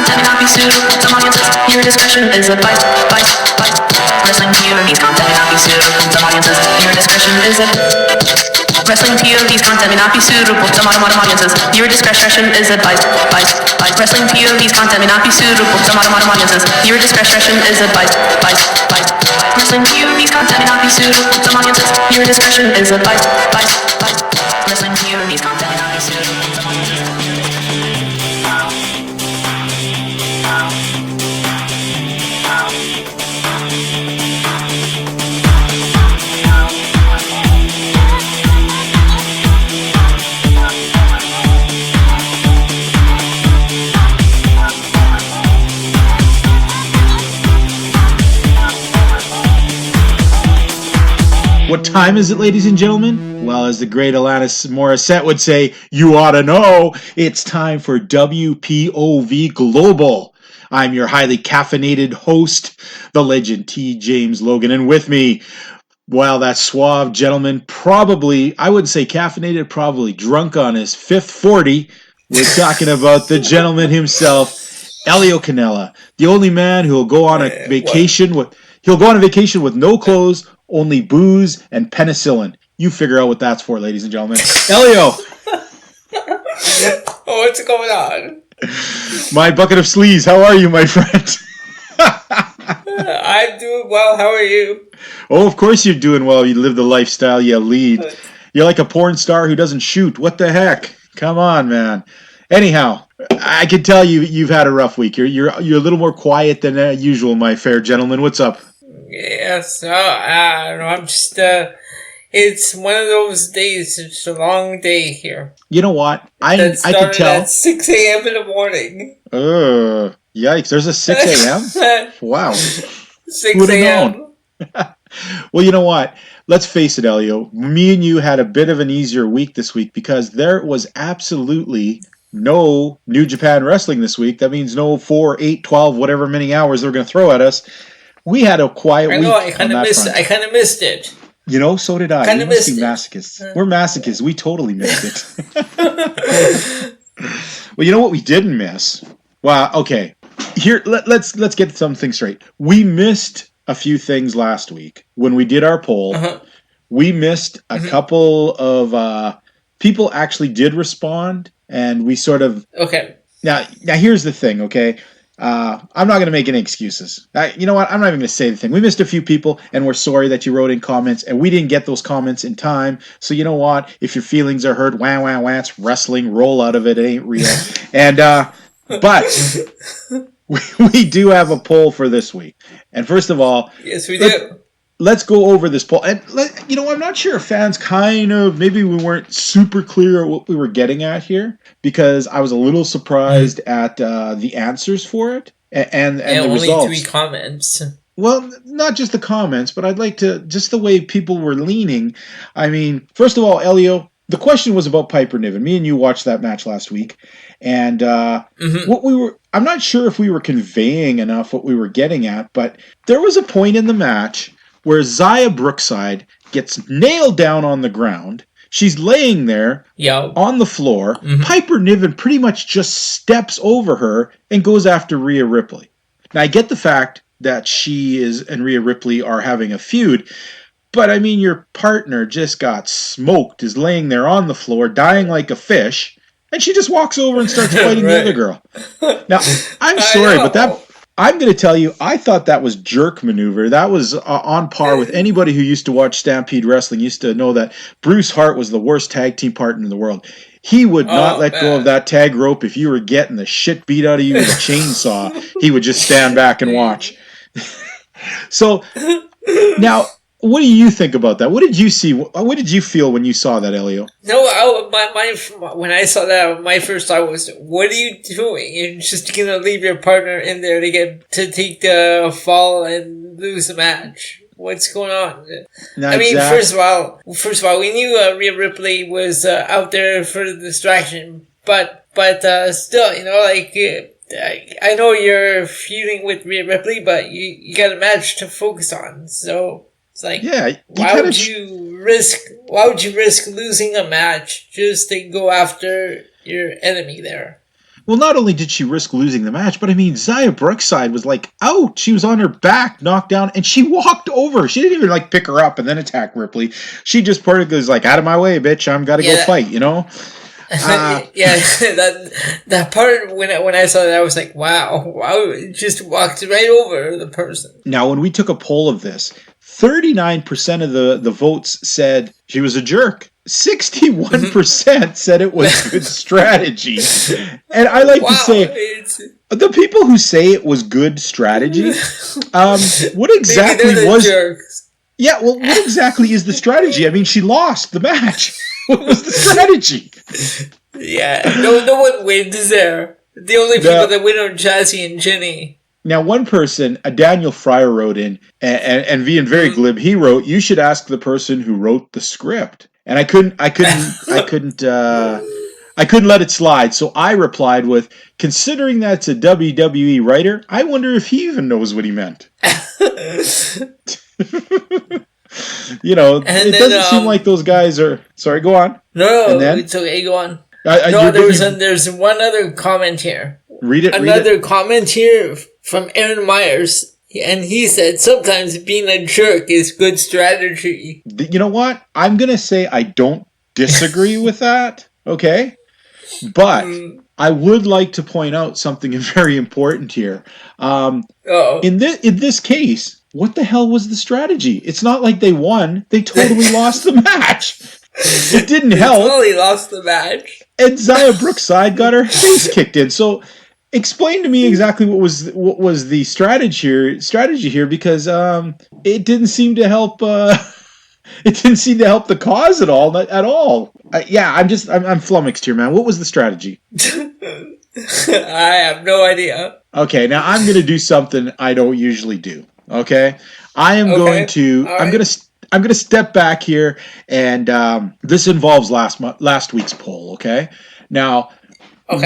content may not be suitable to some audiences. Your discretion is advised. Wrestling POV's content may not be suitable to some audiences. Your discretion is advised. Wrestling POV's content may not be suitable to modern audiences. Your discretion is advised. Wrestling POV's content may not be suitable to modern audiences. Your discretion is advised. Wrestling POV's content may not be suitable to audiences. Your discretion is advised. Wrestling POV's content may not be suitable to audiences. What time is it, ladies and gentlemen? Well, as the great Alanis Morissette would say, you ought to know, it's time for WPOV Global. I'm your highly caffeinated host, the legend T. James Logan, and with me, well, that suave gentleman, probably, I wouldn't say caffeinated, probably drunk on his fifth 40. We're talking about the gentleman himself, Elio Canella, the only man who will go on a vacation with no clothes, only booze and penicillin. You figure out what that's for, ladies and gentlemen. Elio! What's going on? My bucket of sleaze, how are you, my friend? I'm doing well, how are you? Oh, of course you're doing well. You live the lifestyle you lead. You're like a porn star who doesn't shoot. What the heck? Come on, man. Anyhow, I can tell you've had a rough week. You're a little more quiet than usual, my fair gentleman. What's up? Yes, I don't know, I'm just, it's one of those days, it's a long day here. You know what? I can tell. At 6 a.m. in the morning. Yikes, there's a 6 a.m.? Wow. 6 a.m. Well, you know what? Let's face it, Elio. Me and you had a bit of an easier week this week because there was absolutely no New Japan Wrestling this week. That means no 4, 8, 12, whatever many hours they're going to throw at us. We had a quiet week. I kind of missed it. You know, so did I. Kind of missed it. Masochists. We're masochists. We totally missed it. Well, you know what we didn't miss? Well, okay. Here, let's get something straight. We missed a few things last week when we did our poll. Uh-huh. We missed a couple of people actually did respond, and we sort of. Okay. Now here's the thing. Okay. I'm not going to make any excuses. You know what? I'm not even going to say the thing. We missed a few people, and we're sorry that you wrote in comments, and we didn't get those comments in time. So you know what? If your feelings are hurt, wah, it's wrestling. Roll out of it. It ain't real. And but we do have a poll for this week. And first of all, yes, we do. Let's go over this poll. And I'm not sure if fans maybe we weren't super clear what we were getting at here, because I was a little surprised at the answers for it and the only results. Only 3 comments. Well, not just the comments, but I'd like to, just the way people were leaning. I mean, first of all, Elio, the question was about Piper Niven. Me and you watched that match last week. And I'm not sure if we were conveying enough what we were getting at, but there was a point in the match where Zaya Brookside gets nailed down on the ground. She's laying there on the floor. Mm-hmm. Piper Niven pretty much just steps over her and goes after Rhea Ripley. Now, I get the fact that she and Rhea Ripley are having a feud, but I mean, your partner just got smoked, is laying there on the floor, dying like a fish, and she just walks over and starts fighting the other girl. Now, I'm sorry, but I'm going to tell you, I thought that was jerk maneuver. That was on par with anybody who used to watch Stampede Wrestling used to know that Bruce Hart was the worst tag team partner in the world. He would not let go of that tag rope. If you were getting the shit beat out of you with a chainsaw, he would just stand back and watch. So, now, what do you think about that? What did you see? What did you feel when you saw that, Elio? No, when I saw that, my first thought was, what are you doing? You're just going to leave your partner in there to take the fall and lose the match. What's going on? No, I mean, first of all, we knew Rhea Ripley was out there for the distraction, but still, I know you're feuding with Rhea Ripley, but you got a match to focus on, so it's like, why would you risk losing a match just to go after your enemy there? Well, not only did she risk losing the match, but I mean, Xia Brookside was like out. She was on her back, knocked down, and she walked over. She didn't even like pick her up and then attack Ripley. She just was like, out of my way, bitch. I'm gotta go fight, you know? that part when I saw that, I was like, wow, it just walked right over the person. Now, when we took a poll of this, 39% of the votes said she was a jerk. 61% said it was good strategy. And I like to say, the people who say it was good strategy, what exactly was... jerks. Yeah, well, what exactly is the strategy? I mean, she lost the match. What was the strategy? Yeah, no one wins there. The only people that win are Jazzy and Jenny. Now, one person, Daniel Fryer, wrote in, and being very glib, he wrote, "You should ask the person who wrote the script." And I couldn't let it slide. So I replied with, "Considering that's a WWE writer, I wonder if he even knows what he meant." You know, and it doesn't seem like those guys are... Sorry, go on. No, it's okay, go on. There's one other comment here. Read it. Another comment here from Aaron Myers, and he said, sometimes being a jerk is good strategy. You know what? I'm going to say I don't disagree with that, okay? But I would like to point out something very important here. In this case... What the hell was the strategy? It's not like they won. They totally lost the match. It didn't help. They totally lost the match. And Xia Brookside got her face kicked in. So explain to me exactly what was the strategy here, because it didn't seem to help. It didn't seem to help the cause at all. I'm flummoxed here, man. What was the strategy? I have no idea. Okay, now I'm going to do something I don't usually do. Okay, I'm going to step back here, and this involves last week's poll. Okay, now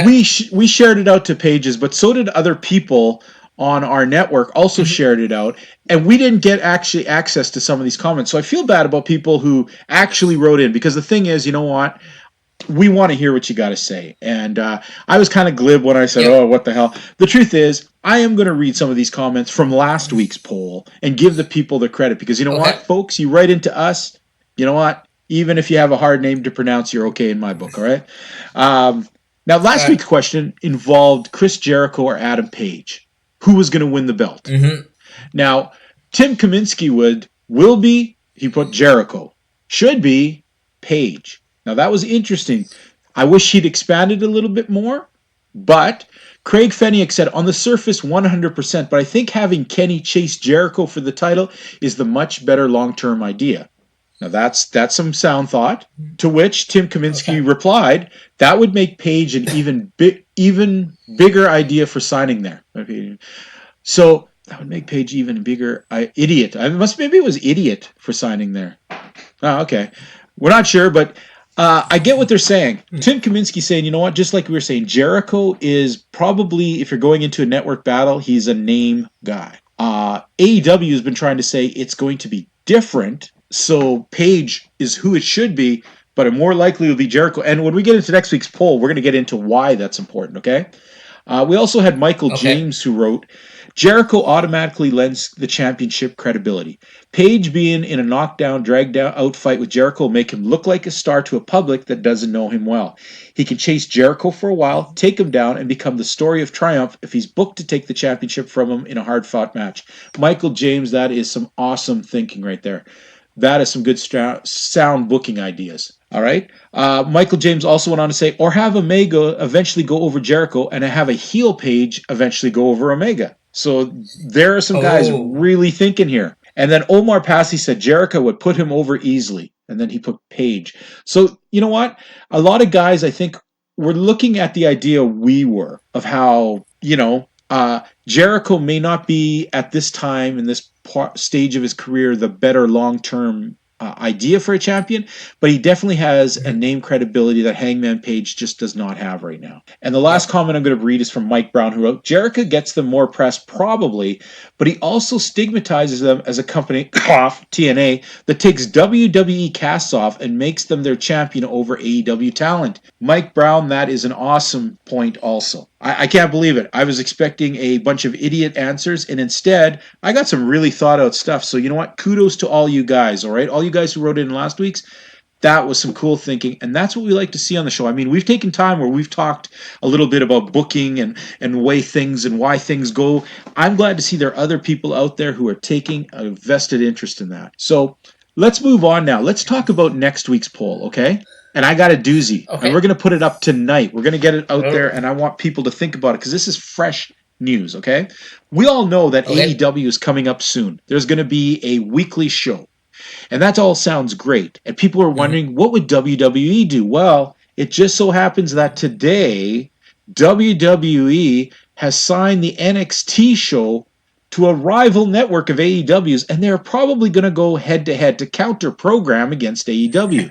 we shared it out to pages, but so did other people on our network also shared it out, and we didn't get actually access to some of these comments. So I feel bad about people who actually wrote in, because the thing is, you know what? We want to hear what you got to say. And I was kind of glib when I said, oh, what the hell? The truth is, I am going to read some of these comments from last week's poll and give the people the credit, because you know what, folks? You write into us, you know what? Even if you have a hard name to pronounce, you're okay in my book, all right? Now, last week's question involved Chris Jericho or Adam Page. Who was going to win the belt? Mm-hmm. Now, Tim Kaminsky will be, he put Jericho. Should be Page. Now, that was interesting. I wish he'd expanded a little bit more, but Craig Feniak said, on the surface, 100%, but I think having Kenny chase Jericho for the title is the much better long-term idea. Now, that's some sound thought, to which Tim Kaminsky replied, that would make Page an even bigger idea for signing there. So, that would make Page even bigger. Idiot. Maybe it was idiot for signing there. Oh, okay. We're not sure, but... I get what they're saying. Tim Kaminsky saying, you know what, just like we were saying, Jericho is probably, if you're going into a network battle, he's a name guy. AEW has been trying to say it's going to be different, so Page is who it should be, but it more likely will be Jericho. And when we get into next week's poll, we're going to get into why that's important, okay? We also had Michael James, who wrote, Jericho automatically lends the championship credibility. Page being in a knockdown, dragged out fight with Jericho will make him look like a star to a public that doesn't know him well. He can chase Jericho for a while, take him down, and become the story of triumph if he's booked to take the championship from him in a hard-fought match. Michael James, that is some awesome thinking right there. That is some good sound booking ideas. All right. Michael James also went on to say, or have Omega eventually go over Jericho and have a heel Page eventually go over Omega. So there are some guys really thinking here. And then Omar Passy said Jericho would put him over easily. And then he put Page. So, you know what? A lot of guys, I think, were looking at the idea we were of how, Jericho may not be at this time in this stage of his career the better long-term idea for a champion, but he definitely has a name credibility that Hangman Page just does not have right now. And the last comment I'm going to read is from Mike Brown, who wrote, Jericho gets them more press, probably, but he also stigmatizes them as a company, cough, TNA, that takes WWE casts off and makes them their champion over AEW talent. Mike Brown, that is an awesome point also. I can't believe it. I was expecting a bunch of idiot answers, and instead, I got some really thought-out stuff. So you know what? Kudos to all you guys, all right? All you guys who wrote in last week's, that was some cool thinking, and that's what we like to see on the show. I mean, we've taken time where we've talked a little bit about booking and way things and why things go. I'm glad to see there are other people out there who are taking a vested interest in that. So let's move on now. Let's talk about next week's poll, okay? And I got a doozy, and we're going to put it up tonight. We're going to get it out there, and I want people to think about it because this is fresh news, okay? We all know that AEW is coming up soon. There's going to be a weekly show, and that all sounds great. And people are wondering, what would WWE do? Well, it just so happens that today, WWE has signed the NXT show to a rival network of AEW's, and they're probably going to go head-to-head to counter-program against AEW.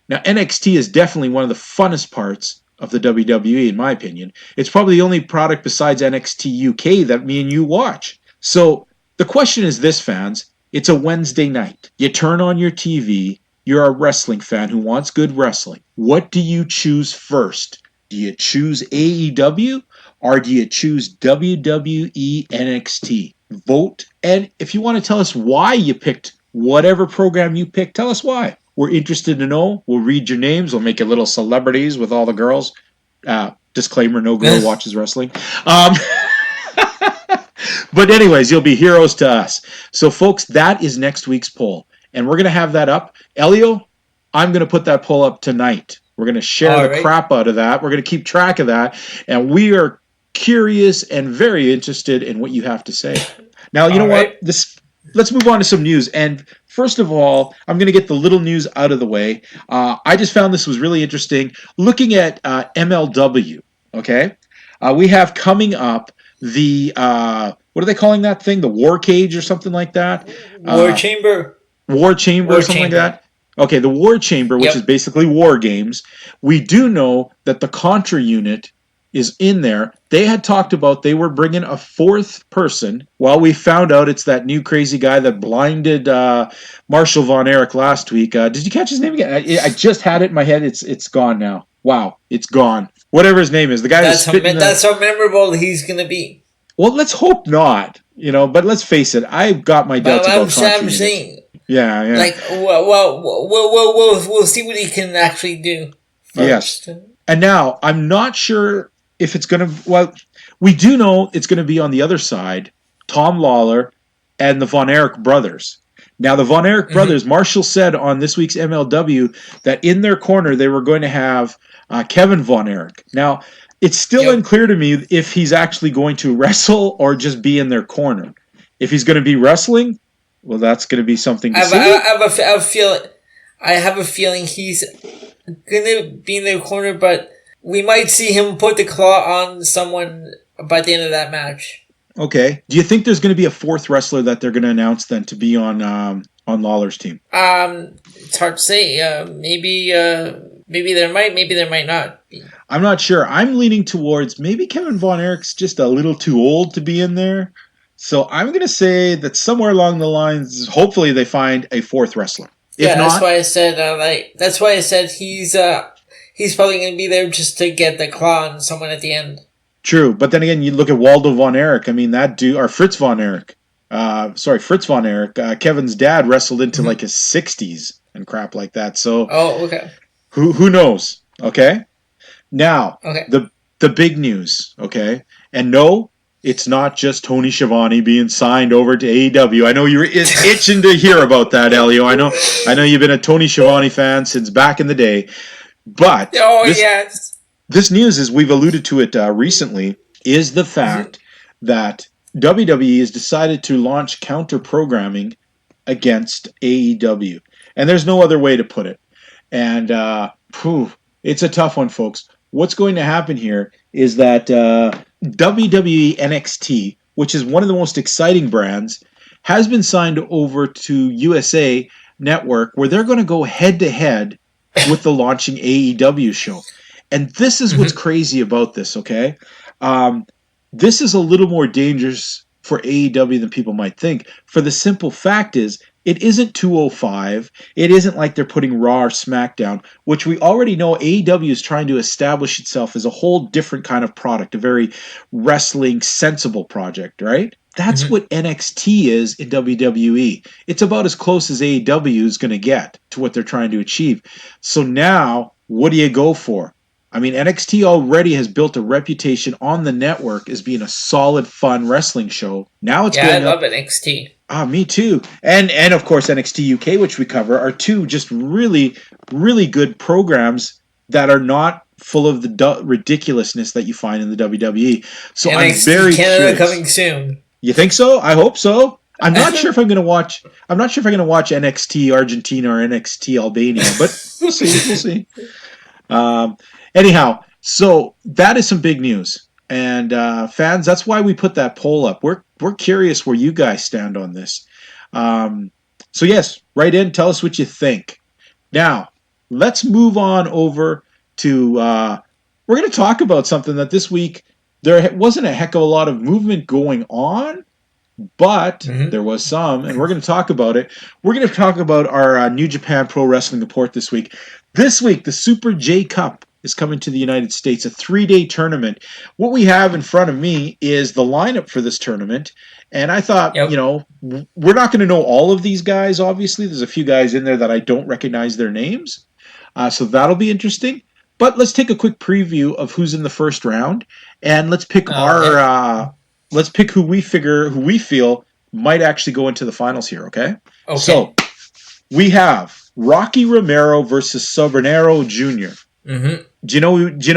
Now, NXT is definitely one of the funnest parts of the WWE, in my opinion. It's probably the only product besides NXT UK that me and you watch. So the question is this, fans. It's a Wednesday night. You turn on your TV. You're a wrestling fan who wants good wrestling. What do you choose first? Do you choose AEW or do you choose WWE NXT? Vote. And if you want to tell us why you picked whatever program you picked, tell us why. We're interested to know. We'll read your names. We'll make you little celebrities with all the girls. Disclaimer, no girl watches wrestling. But anyways, you'll be heroes to us. So, folks, that is next week's poll. And we're going to have that up. Elio, I'm going to put that poll up tonight. We're going to share the crap out of that. We're going to keep track of that. And we are curious and very interested in what you have to say. Now, you know what? Let's move on to some news. And first of all, I'm going to get the little news out of the way. I just found this was really interesting. Looking at MLW, okay? We have coming up the, what are they calling that thing? The War Cage or something like that? War Chamber. War Chamber or something like that? Okay, the War Chamber, which is basically War Games. We do know that the Contra unit is in there. They had talked about they were bringing a fourth person. Well, we found out it's that new crazy guy that blinded Marshall Von Erich last week. Did you catch his name again? I just had it in my head. It's gone now. Wow, it's gone. Whatever his name is. The guy that's how memorable he's going to be. Well, let's hope not. But let's face it. I've got my doubts about Contra. I'm saying. Yeah. Like, we'll see what he can actually do first. Yes. And now, I'm not sure if it's going to... Well, we do know it's going to be on the other side, Tom Lawler and the Von Erich brothers. Now, the Von Erich brothers, Marshall said on this week's MLW that in their corner they were going to have Kevin Von Erich. Now, it's still unclear to me if he's actually going to wrestle or just be in their corner. If he's going to be wrestling, well, that's going to be something to see. I have a feeling he's going to be in their corner, but we might see him put the claw on someone by the end of that match. Okay. Do you think there's going to be a fourth wrestler that they're going to announce then to be on Lawler's team? It's hard to say. Maybe there might. Maybe there might not be. I'm not sure. I'm leaning towards maybe Kevin Von Erich's just a little too old to be in there. So I'm going to say that somewhere along the lines, hopefully they find a fourth wrestler. If not, that's why I said. That's why I said he's probably going to be there just to get the claw on someone at the end. True, but then again, you look at Waldo Von Erich. I mean, that dude, or Fritz Von Erich. Fritz Von Erich. Kevin's dad wrestled into like his 60s and crap like that. So, okay. Who knows? Okay. Now, the big news. Okay, and no, it's not just Tony Schiavone being signed over to AEW. I know you're itching to hear about that, Elio. I know you've been a Tony Schiavone fan since back in the day. But this news, as we've alluded to it recently, is the fact that WWE has decided to launch counter-programming against AEW. And there's no other way to put it. And it's a tough one, folks. What's going to happen here is that WWE NXT, which is one of the most exciting brands, has been signed over to USA network where they're going to go head-to-head with the launching AEW show. And this is what's crazy about this, okay? This is a little more dangerous for AEW than people might think. For the simple fact is, it isn't 205. It isn't like they're putting Raw or SmackDown, which we already know AEW is trying to establish itself as a whole different kind of product, a very wrestling sensible project, right? That's what NXT is in WWE. It's about as close as AEW is going to get to what they're trying to achieve. So now, what do you go for? I mean, NXT already has built a reputation on the network as being a solid, fun wrestling show. Now it's going I love NXT. Me too. And of course NXT UK, which we cover, are two just really, really good programs that are not full of the ridiculousness that you find in the WWE. So NXT I'm very Canada curious. Coming soon. You think so? I hope so. I'm not sure if I'm going to watch. I'm not sure if I'm going to watch NXT Argentina or NXT Albania, but we'll see. We'll see. Anyhow, so that is some big news, and fans, that's why we put that poll up. We're curious where you guys stand on this. So yes, write in, tell us what you think. Now, let's move on over to. We're going to talk about something that this week there wasn't a heck of a lot of movement going on. But there was some, and we're going to talk about it. We're going to talk about our New Japan Pro Wrestling report this week. This week, the Super J Cup is coming to the United States, a 3-day tournament. What we have in front of me is the lineup for this tournament, and I thought, we're not going to know all of these guys, obviously. There's a few guys in there that I don't recognize their names, so that'll be interesting. But let's take a quick preview of who's in the first round, and let's pick let's pick who we feel might actually go into the finals here, okay? So, we have Rocky Romero versus Sobernero Jr. Do you know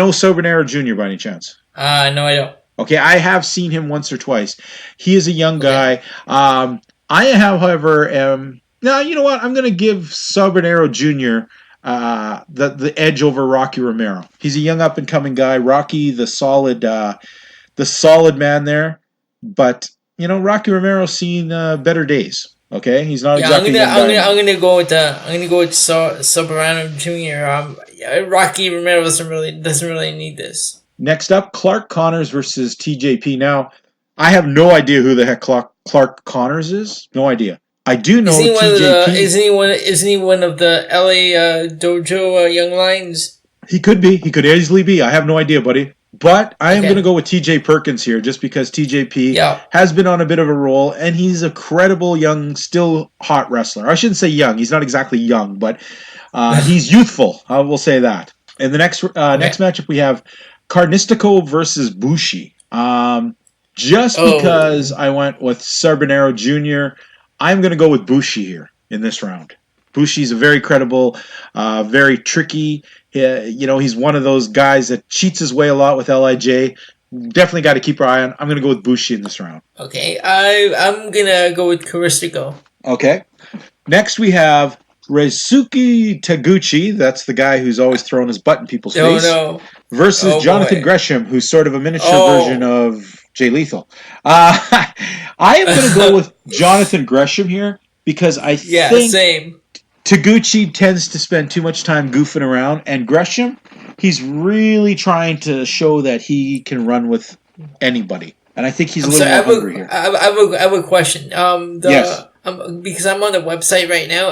Sobernero Jr. by any chance? No, I don't. Okay, I have seen him once or twice. He is a young guy. I, however, am... Now, you know what? I'm going to give Sobernero Jr. The edge over Rocky Romero. He's a young up-and-coming guy. Rocky, the solid man there. But, Rocky Romero's seen better days. Okay, he's not exactly. I'm gonna go with Soberano Jr. Rocky Romero doesn't really need this. Next up, Clark Connors versus TJP. Now, I have no idea who the heck Clark Connors is. No idea. I do know TJP. Isn't he one of the LA Dojo Young Lions? He could be. He could easily be. I have no idea, buddy. But I am going to go with TJ Perkins here just because TJP has been on a bit of a roll, and he's a credible, young, still hot wrestler. I shouldn't say young. He's not exactly young, but he's youthful. I will say that. And the next matchup, we have Carnistico versus Bushi. Because I went with Sobernero Jr., I'm going to go with Bushi here in this round. Bushi's a very credible, very tricky. He's one of those guys that cheats his way a lot with LIJ. Definitely got to keep our eye on. I'm going to go with Bushi in this round. Okay, I'm going to go with Caristico. Okay. Next we have Reisuke Taguchi. That's the guy who's always throwing his butt in people's face. Versus Jonathan Gresham, who's sort of a miniature version of Jay Lethal. I am going to go with Jonathan Gresham here because I think... same. Taguchi tends to spend too much time goofing around, and Gresham, he's really trying to show that he can run with anybody. And I think he's a little more hungry here. I have a question. Yes. Because I'm on the website right now.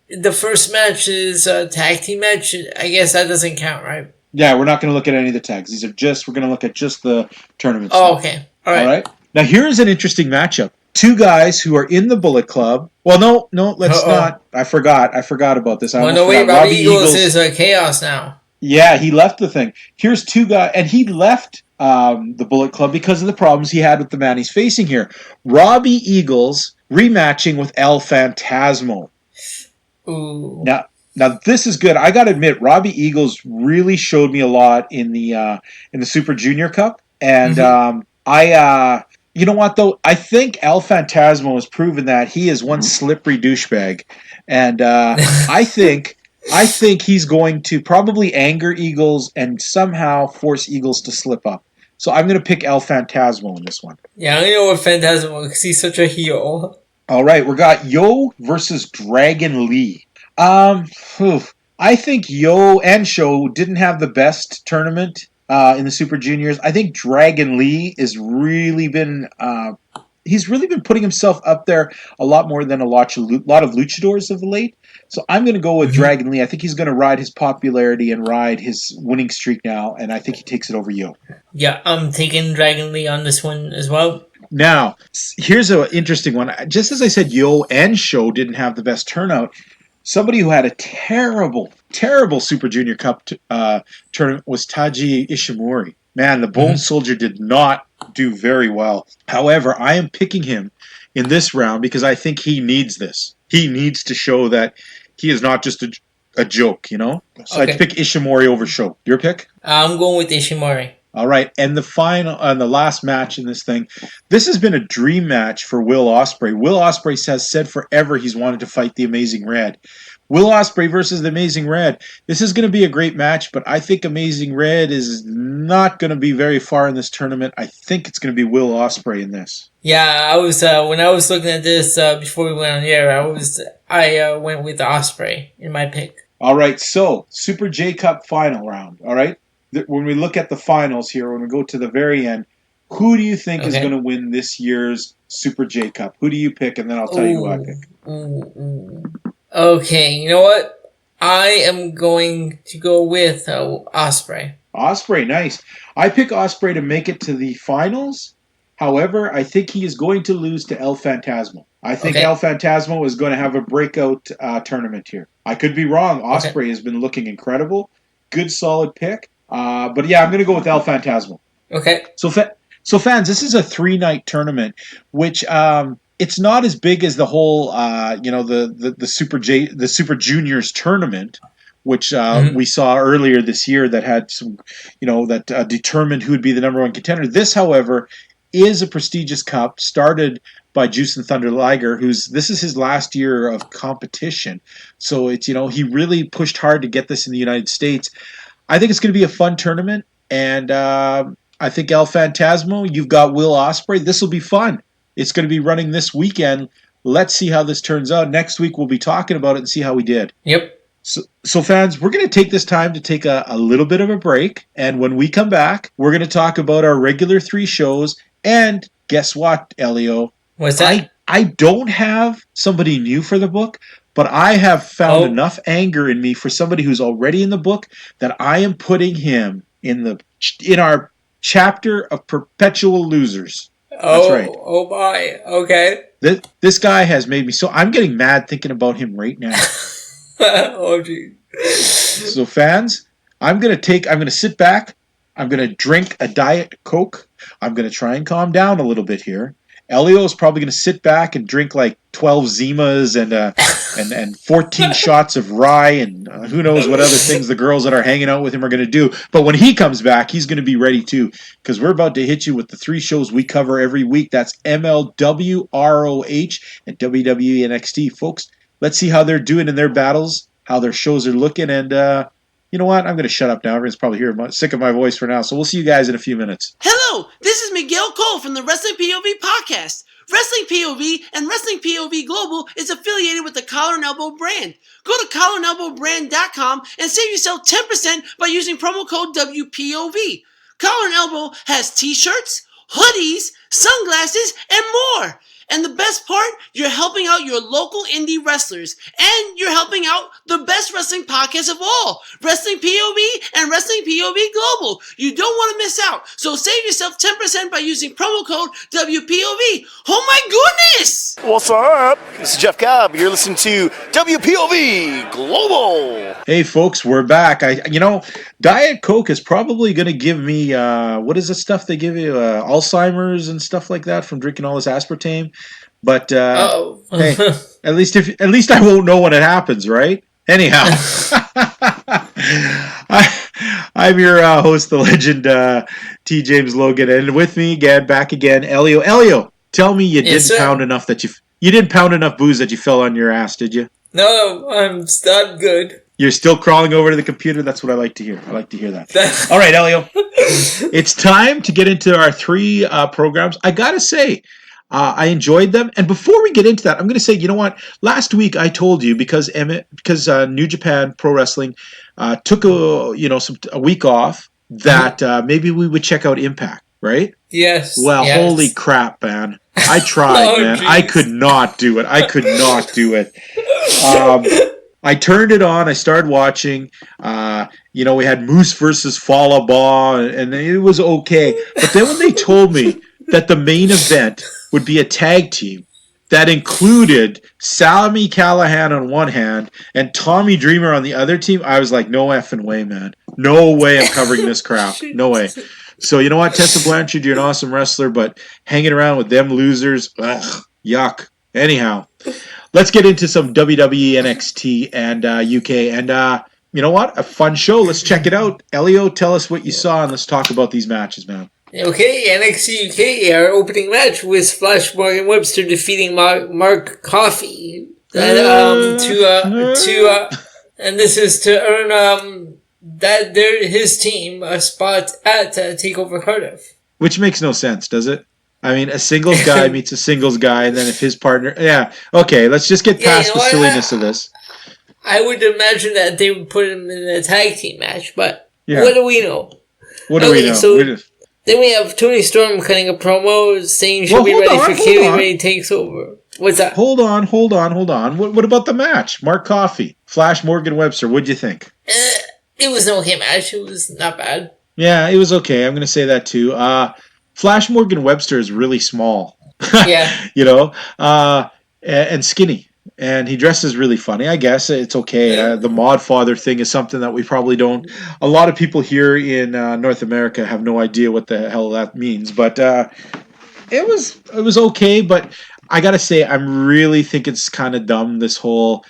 The first match is a tag team match. I guess that doesn't count, right? Yeah, we're not going to look at any of the tags. We're going to look at just the tournament stuff. Okay. All right. Now, here's an interesting matchup. Two guys who are in the Bullet Club. Well, no, let's not. I forgot about this. Robbie Eagles is Chaos now. Yeah, he left the thing. Here's two guys, and he left the Bullet Club because of the problems he had with the man he's facing here. Robbie Eagles rematching with El Phantasmo. Ooh. Now this is good. I got to admit, Robbie Eagles really showed me a lot in the Super Junior Cup, and you know what, though? I think El Phantasmo has proven that he is one slippery douchebag. And I think he's going to probably anger Eagles and somehow force Eagles to slip up. So I'm going to pick El Phantasmo in this one. Yeah, I'm going to go with Phantasmo because he's such a heel. All right, we got Yo versus Dragon Lee. I think Yo and Sho didn't have the best tournament in the Super Juniors. I think Dragon Lee has really been he's really been putting himself up there a lot more than a lot of luchadors of late. So I'm going to go with Dragon Lee. I think he's going to ride his popularity and ride his winning streak now, and I think he takes it over Yo. Yeah, I'm taking Dragon Lee on this one as well. Now, here's an interesting one. Just as I said, Yo and Sho didn't have the best turnout. Somebody who had a terrible, terrible Super Junior Cup tournament was Taiji Ishimori. Man, the Bone Soldier did not do very well. However, I am picking him in this round because I think he needs this. He needs to show that he is not just a joke, you know? So I'd pick Ishimori over Sho. Your pick? I'm going with Ishimori. All right, and the final and the last match in this thing, this has been a dream match for Will Ospreay. Will Ospreay has said forever he's wanted to fight the Amazing Red. Will Ospreay versus the Amazing Red. This is going to be a great match, but I think Amazing Red is not going to be very far in this tournament. I think it's going to be Will Ospreay in this. Yeah, I was when I was looking at this before we went on the air, I went with Ospreay in my pick. All right, so Super J Cup final round. All right. When we look at the finals here, when we go to the very end, who do you think is going to win this year's Super J Cup? Who do you pick? And then I'll tell you who I pick. Okay, you know what? I am going to go with Ospreay. Ospreay, nice. I pick Ospreay to make it to the finals. However, I think he is going to lose to El Fantasma. I think El Fantasma is going to have a breakout tournament here. I could be wrong. Ospreay has been looking incredible. Good, solid pick. But yeah, I'm going to go with El Fantasma. Okay. So fans, this is a 3-night tournament, which it's not as big as the whole, the Super Juniors tournament, which we saw earlier this year that had some, that determined who would be the number one contender. This, however, is a prestigious cup started by Juice and Thunder Liger, this is his last year of competition. So it's, he really pushed hard to get this in the United States. I think it's going to be a fun tournament, and I think El Fantasma, you've got Will Ospreay. This will be fun. It's going to be running this weekend. Let's see how this turns out. Next week, we'll be talking about it and see how we did. Yep. So fans, we're going to take this time to take a little bit of a break, and when we come back, we're going to talk about our regular 3 shows, and guess what, Elio? What's that? I don't have somebody new for the book, but I have found enough anger in me for somebody who's already in the book that I am putting him in our Chapter of Perpetual Losers. That's right. Oh my. Okay. This guy has made me so. I'm getting mad thinking about him right now. Oh geez. So fans, I'm gonna sit back. I'm gonna drink a Diet Coke. I'm gonna try and calm down a little bit here. Elio is probably going to sit back and drink like 12 Zimas and 14 shots of rye and who knows what other things the girls that are hanging out with him are going to do. But when he comes back, he's going to be ready too, because we're about to hit you with the 3 shows we cover every week. That's MLW, ROH, and WWE NXT. Folks, let's see how they're doing in their battles, how their shows are looking, and you know what? I'm going to shut up now. Everyone's probably sick of my voice for now, so we'll see you guys in a few minutes. Hello, this is Miguel Cole from the Wrestling POV podcast. Wrestling POV and Wrestling POV Global is affiliated with the Collar and Elbow brand. Go to collarandelbowbrand.com and save yourself 10% by using promo code WPOV. Collar and Elbow has t-shirts, hoodies, sunglasses, and more. And the best part, you're helping out your local indie wrestlers. And you're helping out the best wrestling podcast of all, Wrestling POV and Wrestling POV Global. You don't want to miss out. So save yourself 10% by using promo code WPOV. Oh my goodness! What's up? This is Jeff Cobb. You're listening to WPOV Global. Hey folks, we're back. Diet Coke is probably going to give me, what is the stuff they give you? Alzheimer's and stuff like that from drinking all this aspartame. But hey, at least I won't know when it happens, right? Anyhow, I'm your host, the legend T. James Logan, and with me again, back again, Elio. Elio, tell me you didn't pound enough you didn't pound enough booze that you fell on your ass, did you? No, I'm still good. You're still crawling over to the computer. That's what I like to hear. I like to hear that. All right, Elio, it's time to get into our 3 programs. I gotta say, I enjoyed them. And before we get into that, I'm going to say, you know what? Last week I told you because New Japan Pro Wrestling took a week off that maybe we would check out Impact, right? Yes. Well, yes. holy crap, man! I tried, man. Geez. I could not do it. I turned it on. I started watching. We had Moose versus Falaba, and it was okay. But then when they told me that the main event would be a tag team that included Sami Callihan on one hand and Tommy Dreamer on the other team, I was like, no effing way, man. No way I'm covering this crap. No way. So you know what, Tessa Blanchard, you're an awesome wrestler, but hanging around with them losers, ugh, yuck. Anyhow, let's get into some WWE, NXT, and UK. And you know what? A fun show. Let's check it out. Elio, tell us what you saw, and let's talk about these matches, man. Okay, NXT UK, our opening match was Flash Morgan Webster defeating Mark Coffey. And this is to earn his team a spot at TakeOver Cardiff. Which makes no sense, does it? I mean, a singles guy meets a singles guy, and then if his partner... Yeah, okay, let's just get past the silliness of this. I would imagine that they would put him in a tag team match, but what do we know? What do we know? So then we have Tony Storm cutting a promo saying she'll be ready for Kaylee Ray takes over. What's that? Hold on. What about the match? Mark Coffey, Flash Morgan Webster, what'd you think? It was an okay match. It was not bad. Yeah, it was okay. I'm going to say that too. Flash Morgan Webster is really small. Yeah. And skinny. And he dresses really funny. I guess it's okay. The mod father thing is something that we probably don't... A lot of people here in North America have no idea what the hell that means. But it was okay. But I got to say, I really think it's kind of dumb, this whole...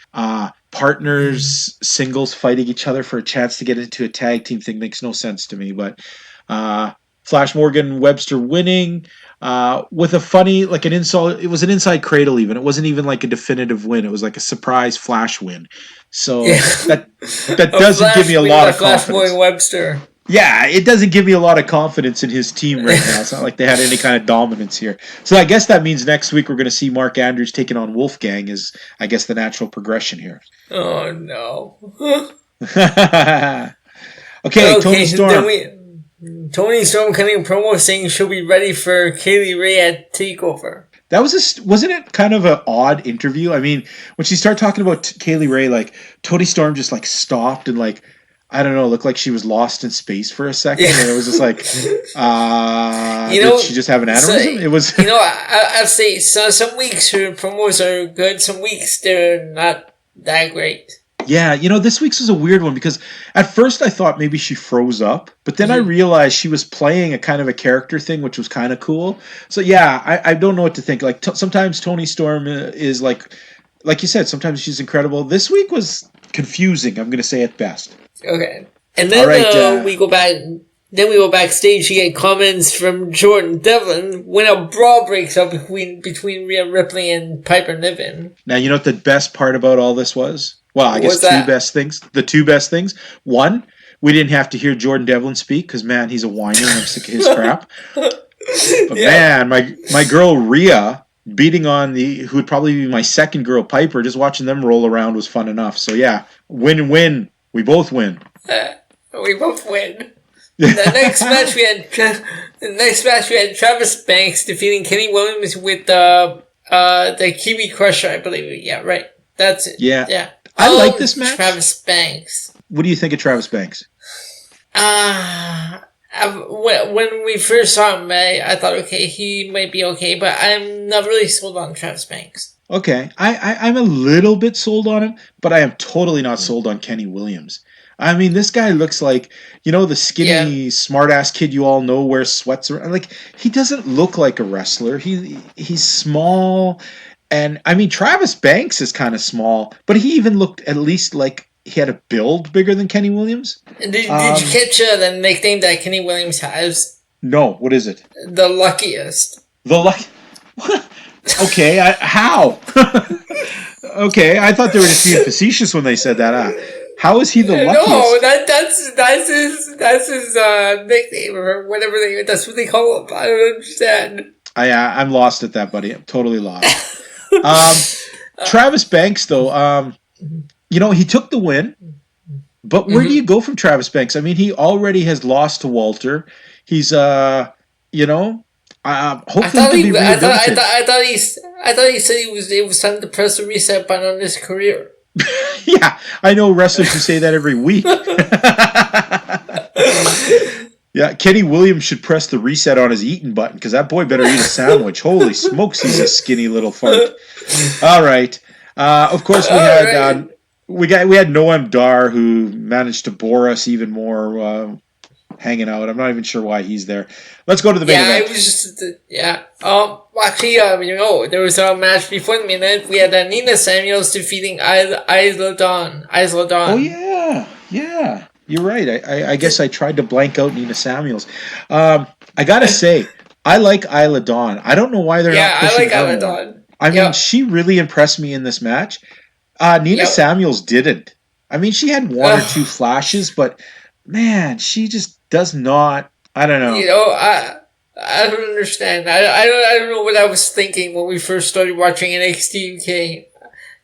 partners, singles fighting each other for a chance to get into a tag team thing makes no sense to me. But Flash Morgan Webster winning with a funny, like an insult. It was an inside cradle even. It wasn't even like a definitive win. It was like a surprise Flash win. So that doesn't give me a lot of confidence. Flash Morgan Webster. Yeah, it doesn't give me a lot of confidence in his team right now. It's not like they had any kind of dominance here. So I guess that means next week we're going to see Mark Andrews taking on Wolfgang is, I guess, the natural progression here. Oh, no. Okay, Tony Storm. Tony Storm cutting a promo saying she'll be ready for Kaylee Ray at TakeOver. That wasn't it kind of an odd interview? I mean, when she started talking about Kaylee Ray, like, Tony Storm just, like, stopped and, like, I don't know, looked like she was lost in space for a second. And it was just like, did she just have an aneurysm? It was... I'd say some weeks her promos are good, some weeks they're not that great. Yeah, this week's was a weird one because at first I thought maybe she froze up, but then I realized she was playing a kind of a character thing, which was kind of cool. So yeah, I don't know what to think. Like sometimes Tony Storm is like you said, sometimes she's incredible. This week was confusing, I'm going to say at best. Okay. And then we go back. Then we go backstage to get comments from Jordan Devlin when a brawl breaks out between Rhea Ripley and Piper Niven. Now, you know what the best part about all this was? Well, I guess two best things. The two best things. One, we didn't have to hear Jordan Devlin speak because, man, he's a whiner and I'm sick of his crap. But, man, my girl Rhea beating on who would probably be my second girl, Piper, just watching them roll around was fun enough. So, yeah, win-win. We both win. We both win. The next match we had Travis Banks defeating Kenny Williams with the Kiwi Crusher, I believe. Yeah, right. That's it. Yeah. I like this match. Travis Banks. What do you think of Travis Banks? When we first saw him, I thought, okay, he might be okay, but I'm not really sold on Travis Banks. Okay, I'm a little bit sold on him, but I am totally not sold on Kenny Williams. I mean, this guy looks like, the skinny, smart-ass kid you all know wears sweats around. Like, he doesn't look like a wrestler. He's small, and, I mean, Travis Banks is kind of small, but he even looked at least like he had a build bigger than Kenny Williams. Did you catch the nickname that Kenny Williams has? No, what is it? The Luckiest. What? Okay, how? Okay, I thought they were just being facetious when they said that. How is he the luckiest? No, that's his nickname or whatever that's what they call him. I don't understand. I'm lost at that, buddy. I'm totally lost. Travis Banks, though, he took the win. But where do you go from Travis Banks? I mean, he already has lost to Walter. He's, hopefully he can be rehabilitated. I thought he said it was time to press the reset button on his career. Yeah, I know wrestlers who say that every week. Yeah, Kenny Williams should press the reset on his eating button because that boy better eat a sandwich. Holy smokes, he's a skinny little fart. All right. Of course, we had Noam Dar, who managed to bore us even more hanging out. I'm not even sure why he's there. Let's go to the main event. It was just actually, there was a match before the main event. We had Nina Samuels defeating Isla Dawn. Oh yeah. You're right. I guess I tried to blank out Nina Samuels. I gotta say, I like Isla Dawn. I don't know why they're not pushing her. Yeah, I like Isla Dawn. I mean, she really impressed me in this match. Nina Samuels didn't. I mean, she had one or two flashes, but man, she just does not. I don't know. I don't understand. I don't know what I was thinking when we first started watching NXT UK.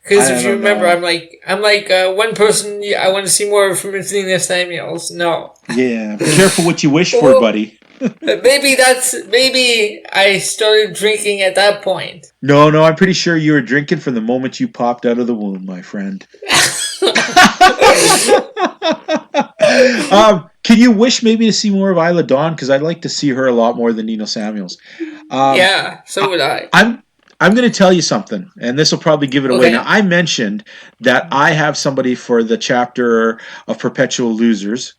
Because if you remember, I'm like one person I want to see more of from Nina Samuels. No. Yeah, be careful what you wish for, buddy. Maybe I started drinking at that point. No, I'm pretty sure you were drinking from the moment you popped out of the womb, my friend. Can you wish maybe to see more of Isla Dawn? Because I'd like to see her a lot more than Nina Samuels. So would I. I'm going to tell you something, and this will probably give it away. Now, I mentioned that I have somebody for the Chapter of Perpetual Losers.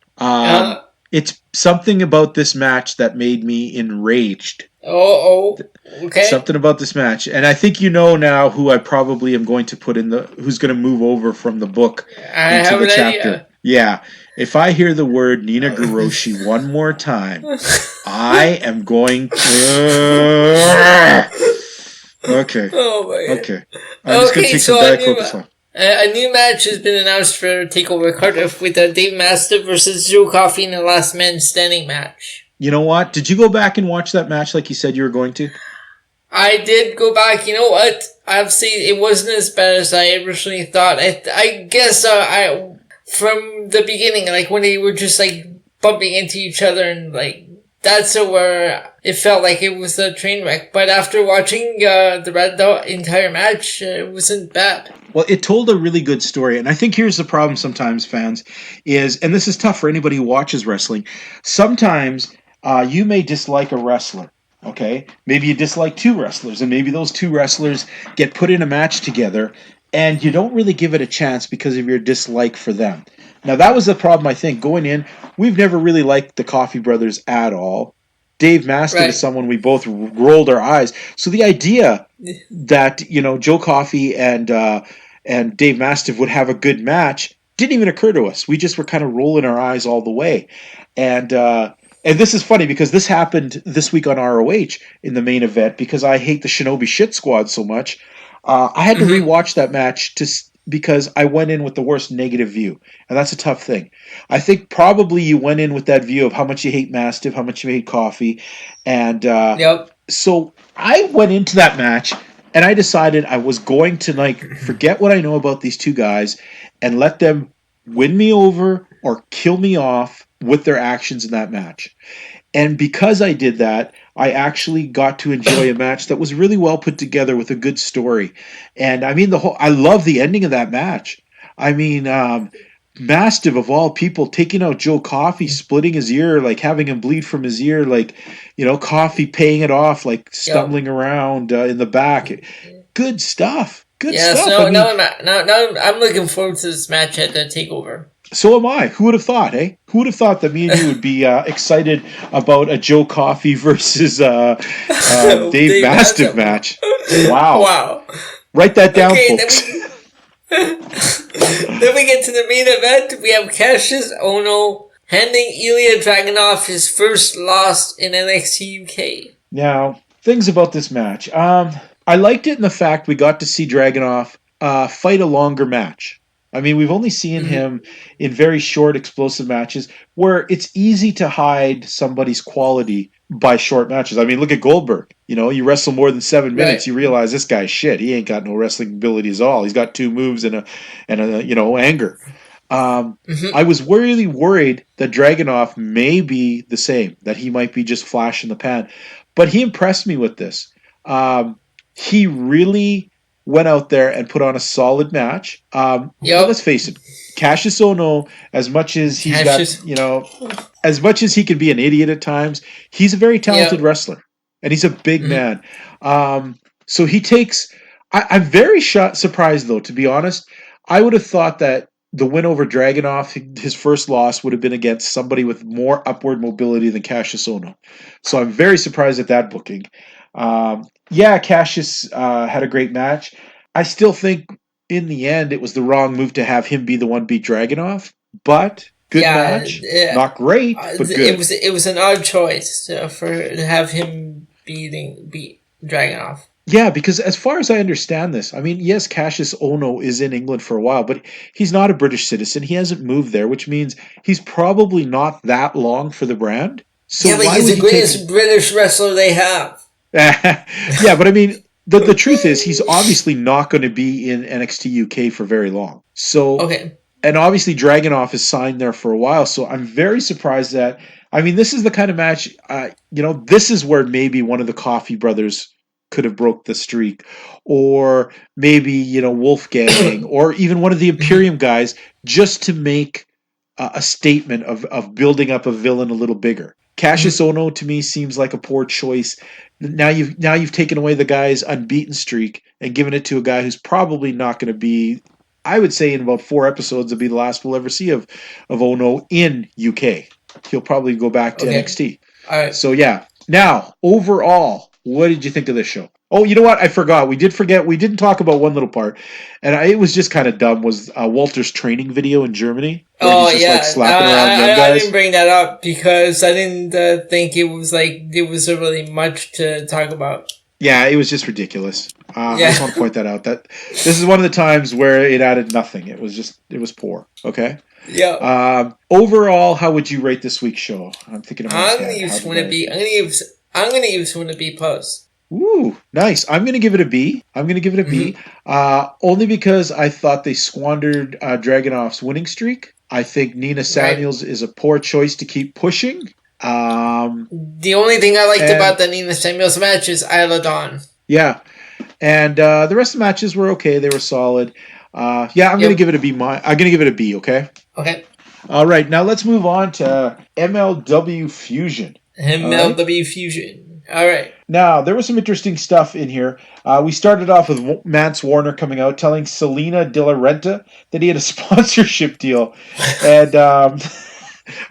It's something about this match that made me enraged. Okay. Something about this match. And I think you know now who I probably am going to put who's going to move over from the book into the chapter. Idea. Yeah. If I hear the word Nina Goroshi one more time, I am going to... Okay. Oh my God. Okay. I'm just going to take some Diet Coke as well. A new match has been announced for TakeOver Cardiff with Dave Mastiff versus Joe Coffey in a last man standing match. You know what? Did you go back and watch that match like you said you were going to? I did go back. You know what? Obviously, it wasn't as bad as I originally thought. I guess from the beginning, like when they were just like bumping into each other and like that's where it felt like it was a train wreck. But after watching the entire match, it wasn't bad. Well, it told a really good story. And I think here's the problem sometimes, fans, and this is tough for anybody who watches wrestling. Sometimes you may dislike a wrestler, okay? Maybe you dislike two wrestlers, and maybe those two wrestlers get put in a match together, and you don't really give it a chance because of your dislike for them. Now, that was the problem, I think. Going in, we've never really liked the Coffey brothers at all. Dave Mastiff is someone we both rolled our eyes. So the idea that, Joe Coffey and Dave Mastiff would have a good match didn't even occur to us. We just were kind of rolling our eyes all the way. And this is funny because this happened this week on ROH in the main event because I hate the Shinobi Shit Squad so much. I had to rewatch that match because I went in with the worst negative view. And that's a tough thing. I think probably you went in with that view of how much you hate Mastiff, how much you hate Coffey. And so I went into that match and I decided I was going to forget what I know about these two guys and let them win me over or kill me off with their actions in that match. And because I did that, I actually got to enjoy a match that was really well put together with a good story. And I mean, I love the ending of that match. I mean, Mastiff of all people taking out Joe Coffey, splitting his ear, having him bleed from his ear, Coffey paying it off, stumbling around in the back. Good stuff. Good stuff. So now I'm looking forward to this match at the TakeOver. So am I. Who would have thought, eh? Who would have thought that me and you would be excited about a Joe Coffey versus Dave Mastiff match? Wow. Write that down, folks. Then we get to the main event. We have Cassius Ohno handing Ilya Dragunov his first loss in NXT UK. Now, things about this match. I liked it in the fact we got to see Dragunov fight a longer match. I mean, we've only seen him in very short, explosive matches where it's easy to hide somebody's quality by short matches. I mean, look at Goldberg. You wrestle more than 7 minutes, you realize this guy's shit. He ain't got no wrestling abilities at all. He's got 2 moves and a anger. I was really worried that Dragunov may be the same, that he might be just flash in the pan. But he impressed me with this. He really went out there and put on a solid match. But let's face it, Cassius Ohno, as much as he's as much as he can be an idiot at times, he's a very talented wrestler. And he's a big man. So he takes... I'm very surprised, though, to be honest. I would have thought that the win over Dragunov, his first loss, would have been against somebody with more upward mobility than Cassius Ohno. So I'm very surprised at that booking. Cassius had a great match. I still think, in the end, it was the wrong move to have him be the one beat Dragunov. But... good match. Not great, but good. It was an odd choice to have him beat Dragunov. Yeah, because as far as I understand this, I mean, yes, Cassius Ohno is in England for a while, but he's not a British citizen. He hasn't moved there, which means he's probably not that long for the brand. So but he's the greatest British wrestler they have. Yeah, but I mean, the truth is he's obviously not going to be in NXT UK for very long. So... okay. And obviously Dragunov is signed there for a while, so I'm very surprised that... I mean, this is the kind of match... this is where maybe one of the Coffey brothers could have broke the streak. Or maybe, Wolfgang, or even one of the Imperium guys, just to make a statement of building up a villain a little bigger. Cassius Ohno, to me, seems like a poor choice. Now you've taken away the guy's unbeaten streak and given it to a guy who's probably not going to be... I would say in about 4 episodes, it'll be the last we'll ever see of Ohno in UK. He'll probably go back to NXT. All right. So, yeah. Now, overall, what did you think of this show? Oh, you know what? I forgot. We didn't talk about one little part. And it was just kind of dumb, was Walter's training video in Germany. Oh, yeah. Slapping around young guys. I didn't bring that up because I didn't think it was really much to talk about. Yeah, it was just ridiculous. I just want to point that out. That this is one of the times where it added nothing. It was poor. Okay. Yeah. Overall, how would you rate this week's show? I'm thinking about. I'm gonna give this one a B plus. Ooh, nice. I'm gonna give it a B. Only because I thought they squandered Dragunov's winning streak. I think Nina Samuels is a poor choice to keep pushing. The only thing I liked about the Nina Samuels match is Isla Dawn. Yeah. And the rest of the matches were okay. They were solid. I'm going to give it a B. I'm going to give it a B, okay? Okay. All right. Now let's move on to MLW Fusion. MLW Fusion. All right. Now, there was some interesting stuff in here. We started off with Mance Warner coming out, telling Selena De La Renta that he had a sponsorship deal. And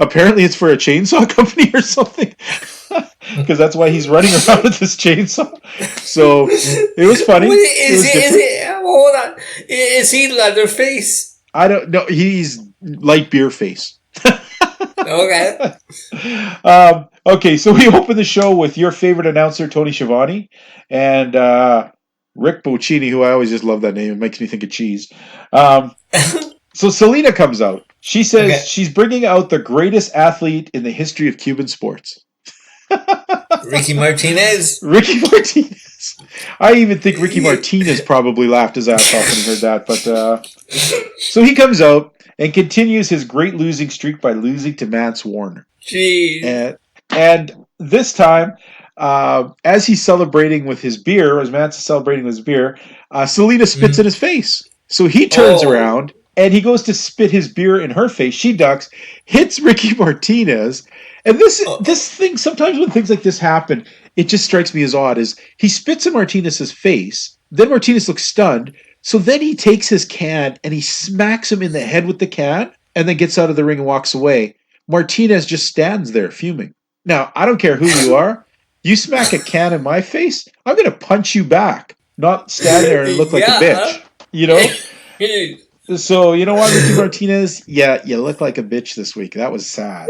apparently it's for a chainsaw company or something. Because that's why he's running around with this chainsaw. So it was funny. Hold on. Is he Leatherface? I don't know. He's light beer face. Okay. Okay, so we open the show with your favorite announcer, Tony Schiavone, and Rick Bocchini, who I always just love that name. It makes me think of cheese. So Selena comes out. She says she's bringing out the greatest athlete in the history of Cuban sports. Ricky Martinez. I even think Ricky Martinez probably laughed his ass off when he heard that. But so he comes out and continues his great losing streak by losing to Mance Warner. Jeez. And this time, as he's celebrating with his beer, as Mance is celebrating with his beer, Selena spits in his face. So he turns around and he goes to spit his beer in her face. She ducks, hits Ricky Martinez. And this thing, sometimes when things like this happen, it just strikes me as odd, is he spits in Martinez's face, then Martinez looks stunned, so then he takes his can and he smacks him in the head with the can, and then gets out of the ring and walks away. Martinez just stands there fuming. Now, I don't care who you are, you smack a can in my face, I'm going to punch you back, not stand there and look like a bitch. You know? So, you know what, Ricky Martinez? Yeah, you look like a bitch this week. That was sad.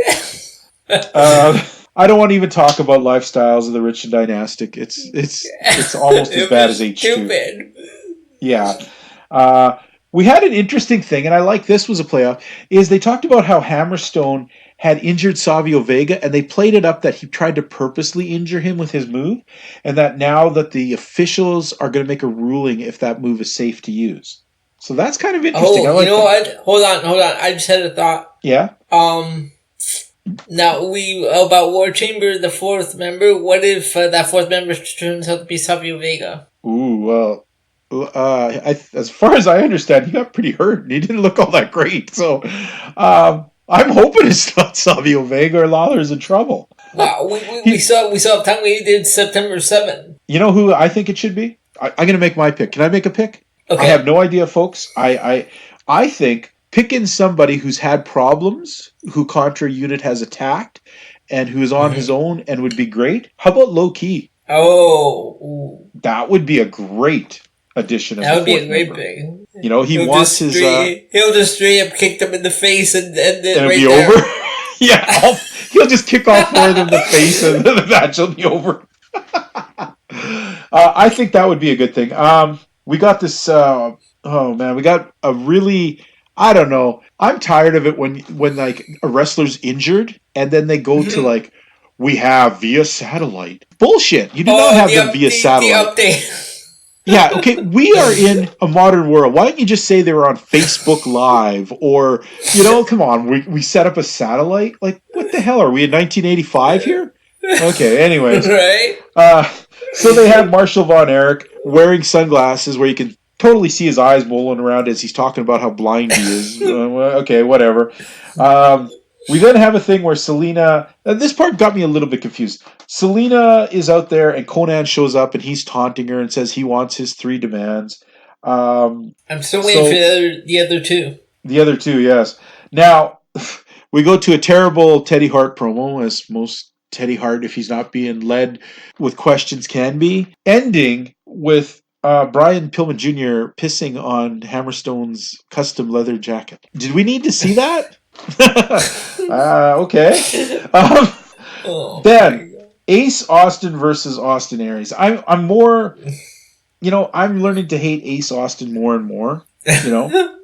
I don't want to even talk about lifestyles of the rich and dynastic. It's almost as bad as H2. Stupid. Yeah. We had an interesting thing, and I like this was a playoff, is they talked about how Hammerstone had injured Savio Vega, and they played it up that he tried to purposely injure him with his move, and that now that the officials are going to make a ruling if that move is safe to use. So that's kind of interesting. Oh, I like you know that. what? Hold on. I just had a thought. Yeah? Now about War Chamber, the fourth member. What if that fourth member turns out to be Savio Vega? Ooh, well, as far as I understand, he got pretty hurt and he didn't look all that great. So I'm hoping it's not Savio Vega or Lawler's in trouble. Wow, we saw time we did September 7th. You know who I think it should be? I'm going to make my pick. Can I make a pick? Okay. I have no idea, folks. I think pick in somebody who's had problems, who Contra unit has attacked, and who is on his own and would be great. How about Low Key? Oh, ooh. That would be a great addition. That would be a great pick. You know, he'll just straight up kick them in the face and it'll right be there. over. Yeah, he'll just kick off more than the face, and the match will be over. I think that would be a good thing. We got this. We got a really. I don't know. I'm tired of it when like a wrestler's injured and then they go to like, we have via satellite. Bullshit. You do not have them via satellite. The update. Yeah, okay, we are in a modern world. Why don't you just say they were on Facebook Live or, come on, we set up a satellite? Like, what the hell? Are we in 1985 here? Okay, anyways. Right? So they have Marshall Von Erich wearing sunglasses where you can totally see his eyes rolling around as he's talking about how blind he is. Okay, whatever. We then have a thing where Selena... this part got me a little bit confused. Selena is out there and Conan shows up and he's taunting her and says he wants his 3 demands. I'm still waiting for the other 2. The other 2, yes. Now, we go to a terrible Teddy Hart promo, as most Teddy Hart, if he's not being led with questions, can be. Ending with Brian Pillman Jr. pissing on Hammerstone's custom leather jacket. Did we need to see that? Okay. Then Ace Austin versus Austin Aries. I'm more, I'm learning to hate Ace Austin more and more. Yeah.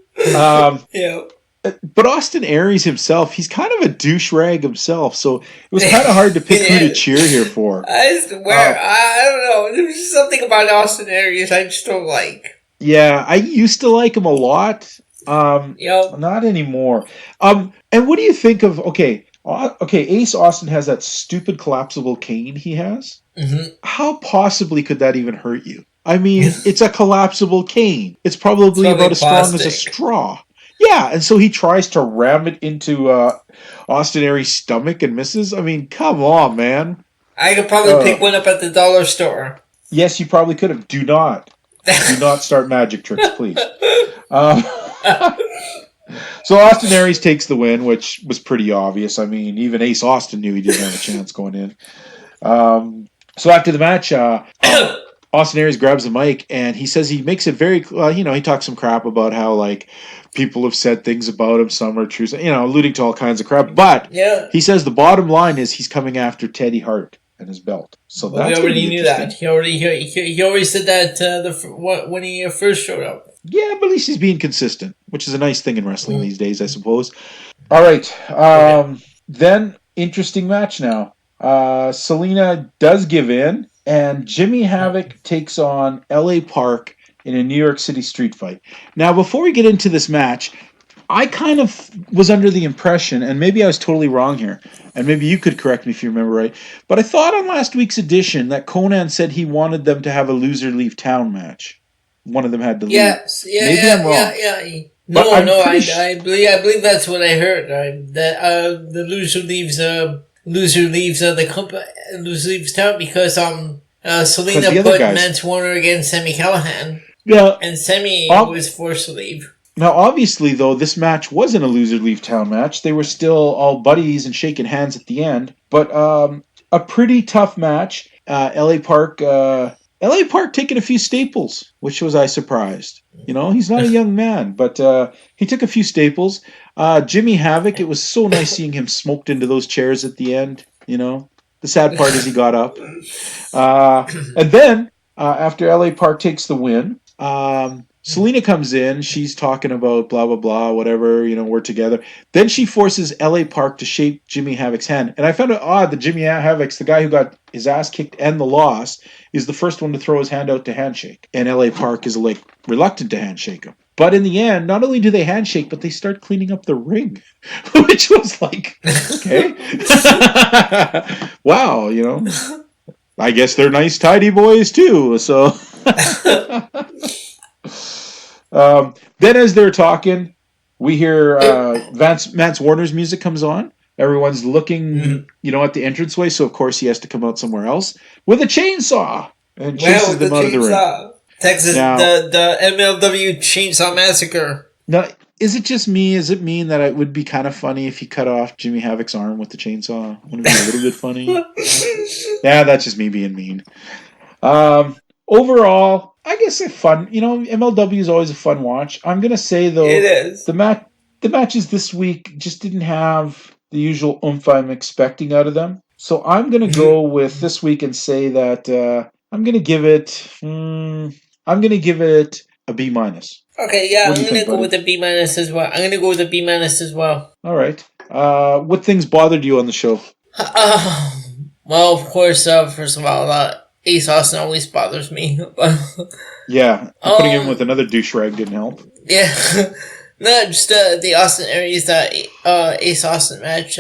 But Austin Aries himself, he's kind of a douche rag himself, so it was kind of hard to pick who to cheer here for. I swear, I don't know. There's just something about Austin Aries I just don't like. Yeah, I used to like him a lot. Not anymore. And what do you think of? Okay, Ace Austin has that stupid collapsible cane he has. Mm-hmm. How possibly could that even hurt you? I mean, it's a collapsible cane. It's probably about as strong as a straw. Yeah, and so he tries to ram it into Austin Aries' stomach and misses. I mean, come on, man. I could probably pick one up at the dollar store. Yes, you probably could have. Do not start magic tricks, please. So Austin Aries takes the win, which was pretty obvious. I mean, even Ace Austin knew he didn't have a chance going in. So after the match, Austin Aries grabs the mic and he says he makes it very, he talks some crap about how like people have said things about him, some are true, alluding to all kinds of crap. But he says the bottom line is he's coming after Teddy Hart and his belt. So we already knew that. He already said that when he first showed up. Yeah, but at least he's being consistent, which is a nice thing in wrestling these days, I suppose. All right. Then, interesting match now. Selena does give in, and Jimmy Havoc takes on LA Park in a New York City street fight. Now, before we get into this match, I kind of was under the impression, and maybe I was totally wrong here, and maybe you could correct me if you remember right, but I thought on last week's edition that Conan said he wanted them to have a loser leave town match. One of them had to leave. Yes, maybe I'm wrong. Yeah. I believe that's what I heard. That the loser leaves the company, loser leaves town because Selena put Mance Warner against Sami Callihan. Yeah, and Sami was forced to leave. Now, obviously, though, this match wasn't a loser leave town match. They were still all buddies and shaking hands at the end. But a pretty tough match. LA Park taking a few staples, which was I surprised. He's not a young man, but he took a few staples. Jimmy Havoc, it was so nice seeing him smoked into those chairs at the end. The sad part is he got up. And then, after LA Park takes the win, Selena comes in. She's talking about blah, blah, blah, whatever, we're together. Then she forces LA Park to shake Jimmy Havoc's hand. And I found it odd that Jimmy Havoc's, the guy who got his ass kicked and the loss, is the first one to throw his hand out to handshake. And LA Park is reluctant to handshake him. But in the end, not only do they handshake, but they start cleaning up the ring, which was okay. Wow, I guess they're nice, tidy boys too. So then as they're talking, we hear Vance Warner's music comes on. Everyone's looking, at the entranceway. So, of course, he has to come out somewhere else with a chainsaw and chases them out of the ring. Texas, now, the MLW Chainsaw Massacre. Now, is it just me? Does it mean that it would be kind of funny if he cut off Jimmy Havoc's arm with the chainsaw? Wouldn't it be a little bit funny? Yeah, that's just me being mean. Overall, I guess it's fun. MLW is always a fun watch. I'm going to say, though, it is. The matches this week just didn't have the usual oomph I'm expecting out of them. So I'm going to go with this week and say that I'm going to give it a B minus. Okay, yeah, I'm going to go with a B minus as well. All right. What things bothered you on the show? Well, of course, first of all, Ace Austin always bothers me. Yeah, putting him with another douche rag didn't help. Yeah. No, just the Austin Aries, Ace Austin match,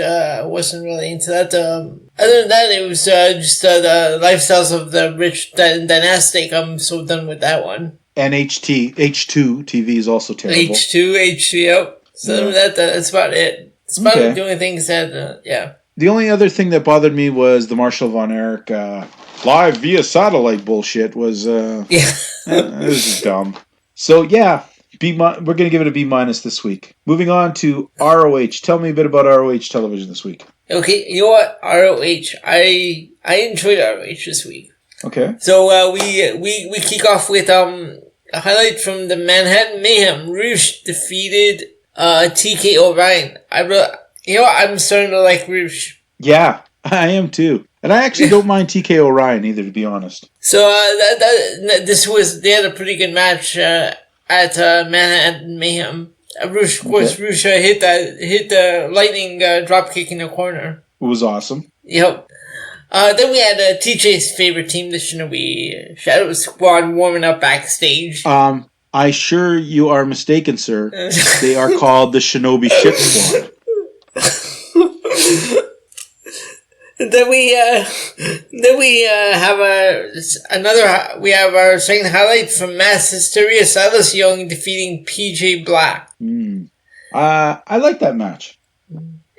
wasn't really into that. Other than that, it was just the lifestyles of the rich dynastic. I'm so done with that one. And H2 TV is also terrible. H2, yep. So that's about it. It's about the only things that, yeah. The only other thing that bothered me was the Marshall Von Erich live via satellite bullshit was, it was just dumb. So, yeah. We're going to give it a B minus this week. Moving on to ROH. Tell me a bit about ROH television this week. Okay, you know what? ROH. I enjoyed ROH this week. Okay. So we kick off with a highlight from the Manhattan Mayhem. Rush defeated TK O'Ryan. I'm starting to like Rush. Yeah, I am too. And I actually don't mind TK O'Ryan either, to be honest. So they had a pretty good match at Manhattan Mayhem. Rush hit the lightning drop kick in the corner. It was awesome. Yep. Then we had TJ's favorite team, the Shinobi Shadow Squad, warming up backstage. I assure you are mistaken, sir. They are called the Shinobi Ship Squad. Then we have our second highlight from Mass Hysteria, Silas Young defeating PJ Black. I like that match.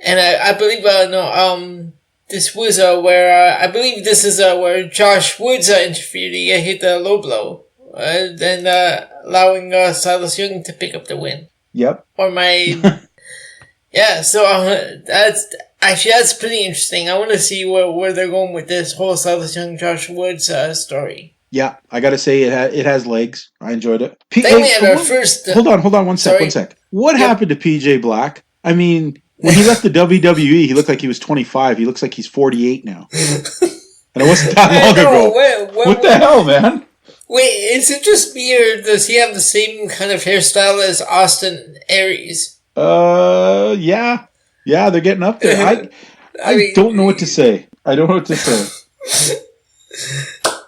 And I believe this was where Josh Woods interfered. He hit the low blow, then allowing Silas Young to pick up the win. Yep. Yeah. So that's pretty interesting. I want to see where they're going with this whole Silas Young Josh Woods story. Yeah, I got to say it has legs. I enjoyed it. Then we had our first. Hold on, one sec. What happened to PJ Black? I mean, when he left the WWE, he looked like he was 25. He looks like he's 48 now. And it wasn't that long ago. What the hell, man? Wait, is it just me, or does he have the same kind of hairstyle as Austin Aries? Yeah. Yeah, they're getting up there. I don't know what to say.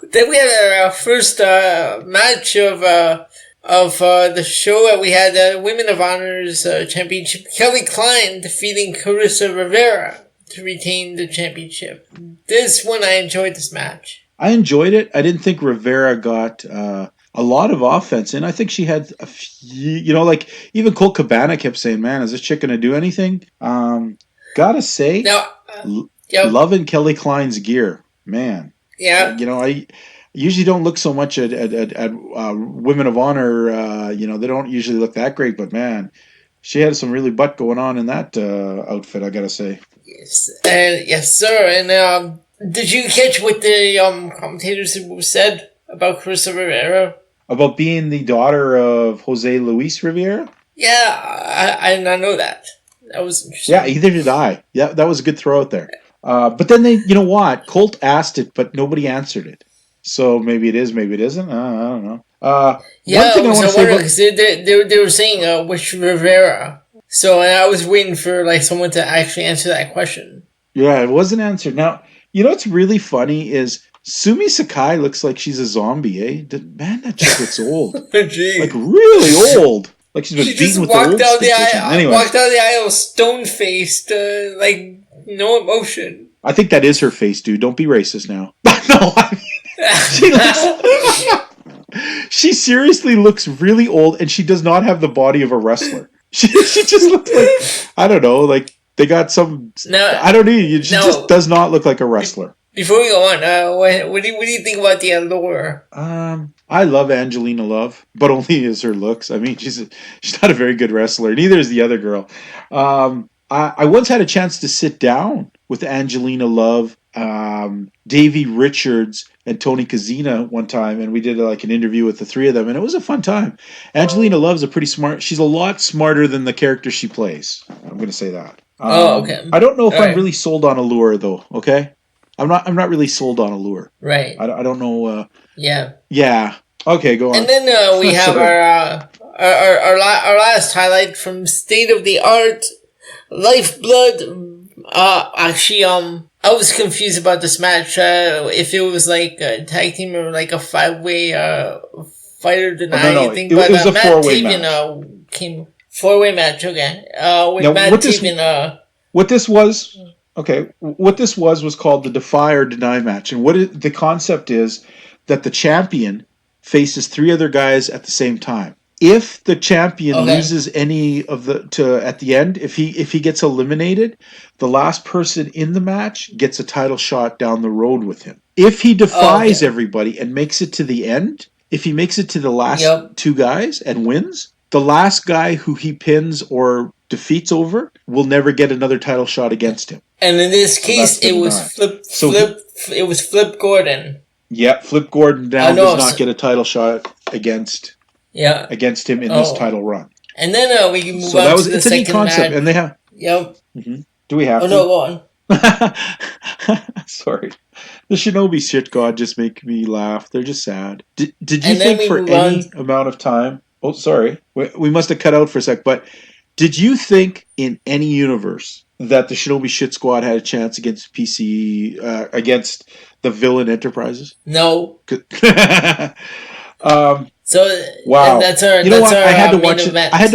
Then we had our first match of the show. We had Women of Honor's championship. Kelly Klein defeating Carissa Rivera to retain the championship. This one, I enjoyed this match. I enjoyed it. I didn't think Rivera got a lot of offense in. I think she had a few, even Colt Cabana kept saying, man, is this chick going to do anything? Gotta say, loving Kelly Klein's gear, man. Yeah. I usually don't look so much at Women of Honor. They don't usually look that great, but man, she had some really butt going on in that outfit, I gotta say. Yes, yes, sir. And did you catch what the commentators said about Carissa Rivera? About being the daughter of Jose Luis Rivera? Yeah, I did not know that. That was interesting. Yeah, either did I. Yeah, that was a good throw out there. But then you know what? Colt asked it, but nobody answered it. So maybe it is, maybe it isn't. I don't know. One Yeah, thing I want to say about... because they were saying which Rivera. So I was waiting for like someone to actually answer that question. Yeah, it wasn't answered. Now, you know what's really funny is Sumi Sakai looks like she's a zombie, eh? Man, that chick looks old. Jeez. Like, really old. Like she's been She beaten just with the old walked stick or something. Anyway, out the aisle stone-faced, like, no emotion. I think that is her face, dude. Don't be racist now. No, I mean, she seriously looks really old, and she does not have the body of a wrestler. She just looks like, I don't know, like they got some... No, I don't know. She just does not look like a wrestler. Before we go on, what do you think about the allure? I love Angelina Love, but only as her looks. I mean, she's not a very good wrestler. Neither is the other girl. I once had a chance to sit down with Angelina Love, Davey Richards, and Tony Kazina one time, and we did like an interview with the three of them, and it was a fun time. Angelina Love's she's a lot smarter than the character she plays. I'm going to say that. Okay. I don't know if I'm really sold on Allure though. Okay, I'm not really sold on Allure. Right. I don't know. Yeah. Yeah. Okay, go on. And then we have our last highlight from State of the Art Lifeblood. Actually, I was confused about this match. If it was like a tag team or like a 5-way fighter deny thing, but it was a Matt 4-way Tavian match. Came 4-way match. Okay. With Now, Matt Tavian. What this was? Okay, what this was called the Defy or Deny match, and the concept is that the champion faces 3 other guys at the same time. If the champion loses any of at the end, if he gets eliminated, the last person in the match gets a title shot down the road with him. If he defies everybody and makes it to the end, if he makes it to the last 2 guys and wins, the last guy who he pins or defeats over will never get another title shut against him. And in this case, it was Flip Gordon. Yeah, Flip Gordon now does not get a title shot against him in this title run. And then we can move on to the second match. It's a neat concept, and they have... Yep. Mm-hmm. Do we have to? No, go on. Sorry. The Shinobi Shit God just make me laugh. They're just sad. Did you think for any amount of time... Oh, sorry. We must have cut out for a sec, but did you think in any universe that the Shinobi Shit Squad had a chance against against the Villain Enterprises? No. So wow, that's our. You know what? I had to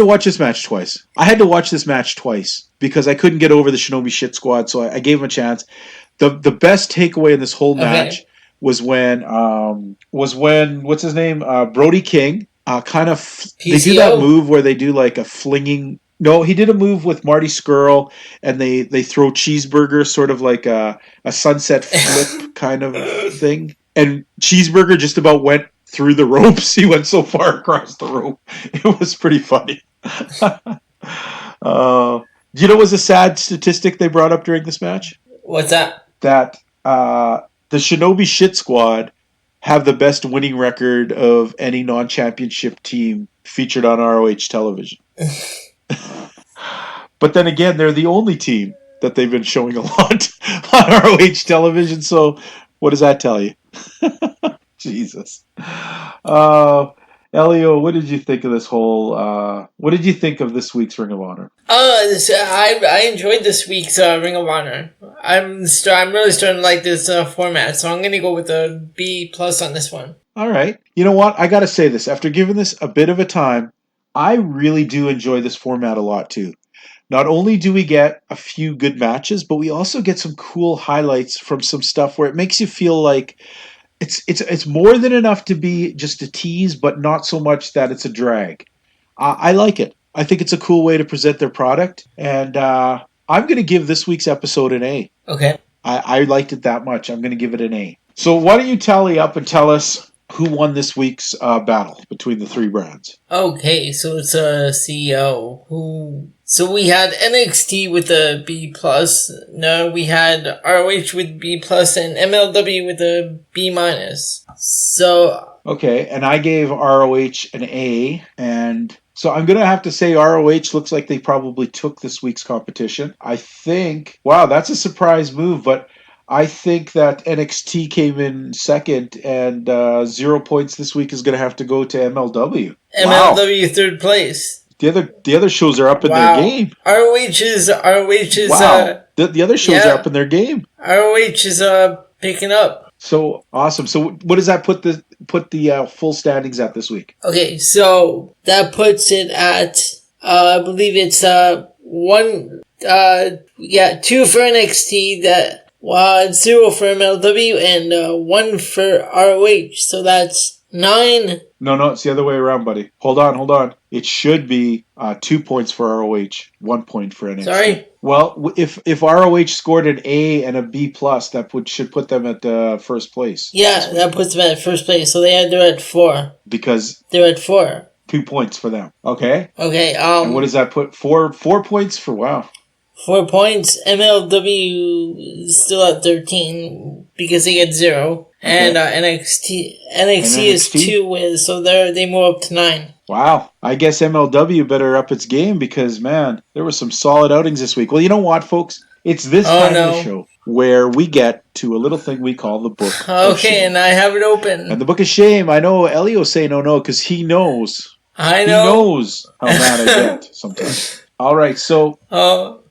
watch this match twice because I couldn't get over the Shinobi Shit Squad. So I gave them a chance. The best takeaway in this whole match was when what's his name, Brody King, kind of they do that move where they do like a flinging. No, he did a move with Marty Scurll, and they throw Cheeseburger, sort of like a sunset flip kind of thing. And Cheeseburger just about went through the ropes. He went so far across the rope. It was pretty funny. Do you know what was a sad statistic they brought up during this match? What's that? That the Shinobi Shit Squad have the best winning record of any non-championship team featured on ROH television. But then again, they're the only team that they've been showing a lot on ROH television. So what does that tell you? Jesus. Elio, what did you think of this whole... what did you think of this week's Ring of Honor? I enjoyed this week's Ring of Honor. I'm really starting to like this format, so I'm going to go with a B+ on this one. All right. You know what? I got to say this. After giving this a bit of a time, I really do enjoy this format a lot too. Not only do we get a few good matches, but we also get some cool highlights from some stuff where it makes you feel like it's more than enough to be just a tease, but not so much that it's a drag. I like it. I think it's a cool way to present their product, and I'm going to give this week's episode an A. Okay. I liked it that much. I'm going to give it an A. So why don't you tally up and tell us who won this week's battle between the 3 brands? Okay, so it's a CEO. So we had NXT with a B+. No, we had ROH with B+, and MLW with a B-. So... Okay, and I gave ROH an A, and... So I'm going to have to say ROH looks like they probably took this week's competition. I think... Wow, that's a surprise move, but I think that NXT came in second, and 0 points this week is going to have to go to MLW. Wow. MLW third place. The other shows are up in their game. ROH is wow. The other shows are up in their game. ROH is picking up. So awesome. So what does that put the full standings at this week? Okay, so that puts it at I believe it's 2 for NXT, 0 for MLW, and 1 for ROH. So that's 9. No, it's the other way around, buddy. Hold on. It should be 2 points for ROH, 1 point for NXT. Sorry? Well, if ROH scored an A and a B plus, that should put them at first place. Yeah, that puts them at first place. So they're at 4. Because they're at 4. 2 points for them. Okay. Okay. And what does that put? 4 points for 4 points. MLW is still at 13 because they get 0. Okay. And NXT is 2 wins, so they move up to 9. Wow. I guess MLW better up its game because, man, there were some solid outings this week. Well, you know what, folks? It's this time of the show where we get to a little thing we call the Book of Shame. And I have it open. And the Book of Shame, I know Elio's saying no because he knows. I know. He knows how mad I get sometimes. All right, so...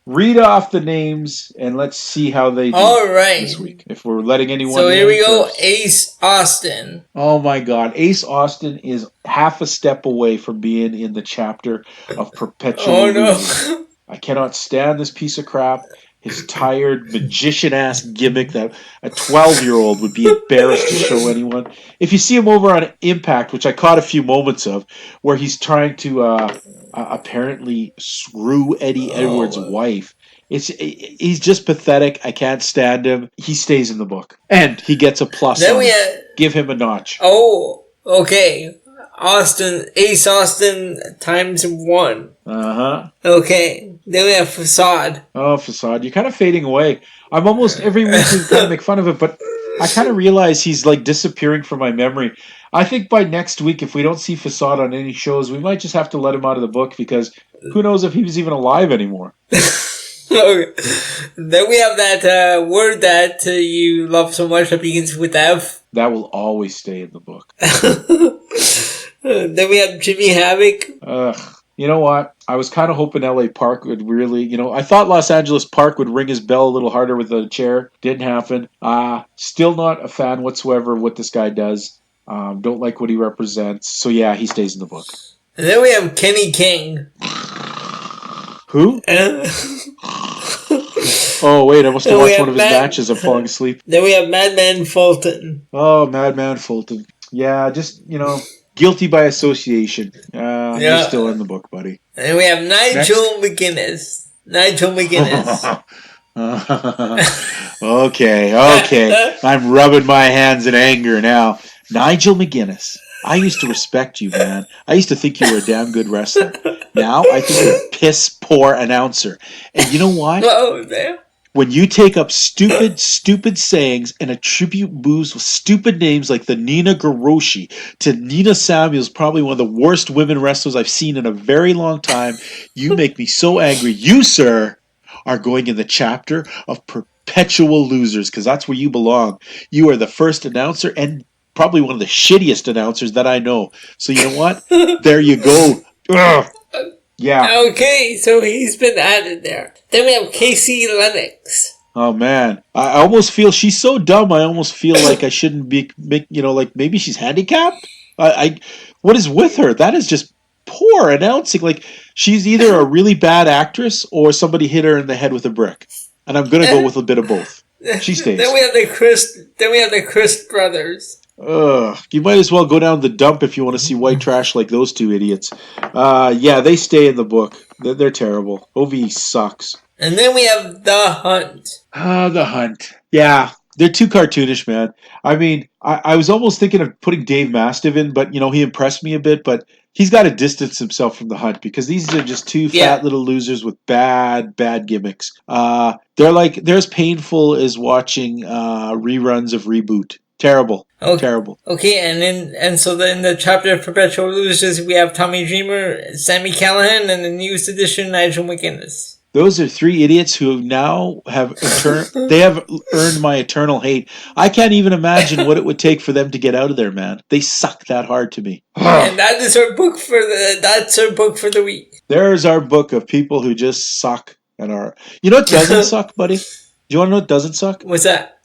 read off the names and let's see how they do this week. If we're letting anyone. So here we go. Ace Austin. Oh my God, Ace Austin is half a step away from being in the chapter of Perpetual Losers. I cannot stand this piece of crap. His tired magician-ass gimmick that a 12-year-old would be embarrassed to show anyone. If you see him over on Impact, which I caught a few moments of, where he's trying to apparently screw Eddie Edwards' wife, he's just pathetic. I can't stand him. He stays in the book. And he gets a plus on give him a notch. Oh, okay. Ace Austin times 1. Uh-huh. Okay. Then we have Facade. Oh, Facade. You're kind of fading away. I'm almost every week we've got to make fun of it, but I kind of realize he's like disappearing from my memory. I think by next week, if we don't see Facade on any shows, we might just have to let him out of the book because who knows if he was even alive anymore. Okay. Then we have that word that you love so much that begins with F. That will always stay in the book. Then we have Jimmy Havoc. You know what? I was kind of hoping LA Park would really, I thought Los Angeles Park would ring his bell a little harder with a chair. Didn't happen. Still not a fan whatsoever of what this guy does. Don't like what he represents. So yeah, he stays in the book. And then we have Kenny King. Who? Oh, wait, I must have watched one of his matches. I'm falling asleep. Then we have Madman Fulton. Oh, Madman Fulton. Yeah, just, guilty by association. You're still in the book, buddy. And we have Nigel McGuinness. Okay. I'm rubbing my hands in anger now. Nigel McGuinness. I used to respect you, man. I used to think you were a damn good wrestler. Now I think you're a piss poor announcer. And you know what? Oh, damn. When you take up stupid sayings and attribute moves with stupid names like the Nina Garoshi to Nina Samuels, probably one of the worst women wrestlers I've seen in a very long time, you make me so angry. You, sir, are going in the chapter of Perpetual Losers because that's where you belong. You are the first announcer and probably one of the shittiest announcers that I know. So you know what? There you go. Ugh. Yeah. Okay, so he's been added there. Then we have Casey Lennox. Oh, man. I almost feel she's so dumb. I almost feel like I shouldn't be, like maybe she's handicapped. What is with her? That is just poor announcing. Like she's either a really bad actress or somebody hit her in the head with a brick. And I'm going to go with a bit of both. She stays. Then we have the Chris brothers. You might as well go down the dump if you want to see white trash like those two idiots. Yeah, they stay in the book. They're terrible. OVE sucks. And then we have The Hunt. The Hunt. Yeah, they're too cartoonish, man. I mean, I was almost thinking of putting Dave Mastiff in, but, he impressed me a bit, but he's got to distance himself from The Hunt because these are just two fat little losers with bad gimmicks. They're as painful as watching reruns of Reboot. Terrible. Okay. Terrible. Okay, and so in the chapter of Perpetual Losers, we have Tommy Dreamer, Sammy Callahan, and the newest edition, Nigel McGuinness. Those are three idiots who now have they have earned my eternal hate. I can't even imagine what it would take for them to get out of there, man. They suck that hard to me. And that's our book for the week. There's our book of people who just suck and are. You know what doesn't suck, buddy? Do you want to know what doesn't suck? What's that?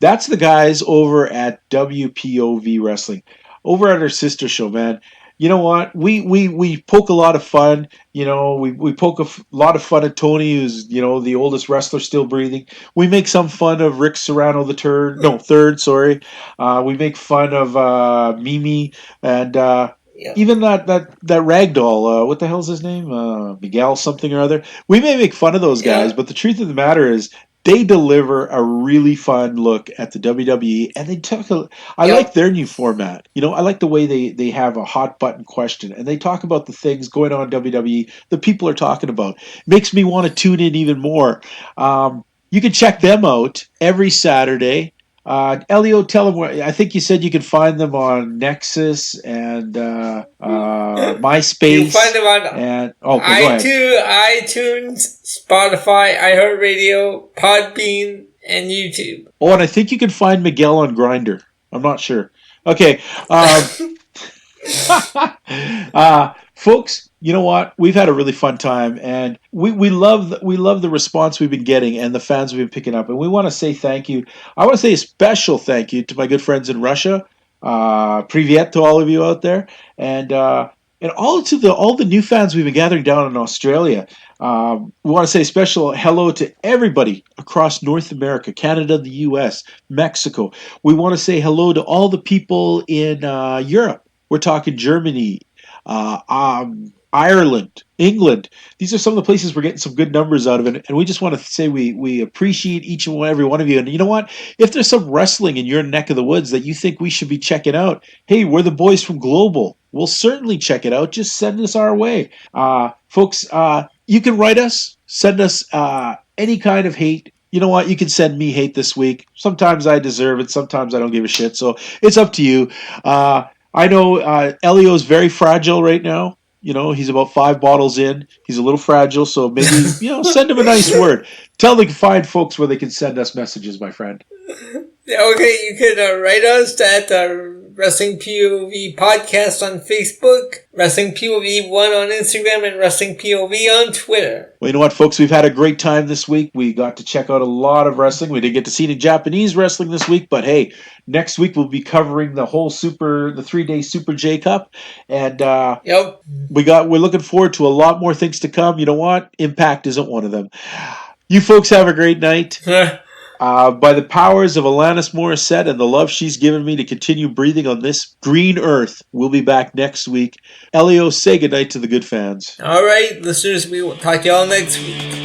That's the guys over at WPOV Wrestling, over at our sister show, man. You know what? We poke a lot of fun. You know, we poke a lot of fun at Tony, who's, you know, the oldest wrestler still breathing. We make some fun of Rick Serrano third. Sorry. We make fun of Mimi and even that ragdoll. What the hell's his name? Miguel something or other. We may make fun of those guys, but the truth of the matter is, they deliver a really fun look at the WWE, and they I like their new format. You know, I like the way they have a hot button question, and they talk about the things going on in WWE the people are talking about. Makes me want to tune in even more. You can check them out every Saturday. Elio, tell them where. I think you said you can find them on Nexus and MySpace. You find them on iTunes, Spotify, iHeartRadio, Podbean, and YouTube. Oh, and I think you can find Miguel on Grindr. I'm not sure. Okay. Folks, you know what? We've had a really fun time, and we love the response we've been getting and the fans we've been picking up, and we want to say thank you. I want to say a special thank you to my good friends in Russia. Privyet to all of you out there, and all the new fans we've been gathering down in Australia. We want to say a special hello to everybody across North America, Canada, the U.S., Mexico. We want to say hello to all the people in Europe. We're talking Germany, Ireland, England. These are some of the places we're getting some good numbers out of it, and we just want to say we appreciate each and every one of you. And you know what? If there's some wrestling in your neck of the woods that you think we should be checking out, hey, we're the boys from Global. We'll certainly check it out. Just send us our way. Folks, you can write us, send us any kind of hate. You know what? You can send me hate this week. Sometimes I deserve it. Sometimes I don't give a shit. So it's up to you. I know Elio's very fragile right now. You know, he's about 5 bottles in. He's a little fragile, so maybe, send him a nice word. Tell the fine folks where they can send us messages, my friend. Okay, you can write us at Wrestling POV Podcast on Facebook, Wrestling POV 1 on Instagram, and Wrestling POV on Twitter. Well, you know what, folks? We've had a great time this week. We got to check out a lot of wrestling. We didn't get to see any Japanese wrestling this week, but hey, next week we'll be covering the 3-day Super J Cup, and we're looking forward to a lot more things to come. You know what? Impact isn't one of them. You folks have a great night. By the powers of Alanis Morissette and the love she's given me to continue breathing on this green earth, we'll be back next week. Elio, say goodnight to the good fans. All right, listeners, we will talk to y'all next week.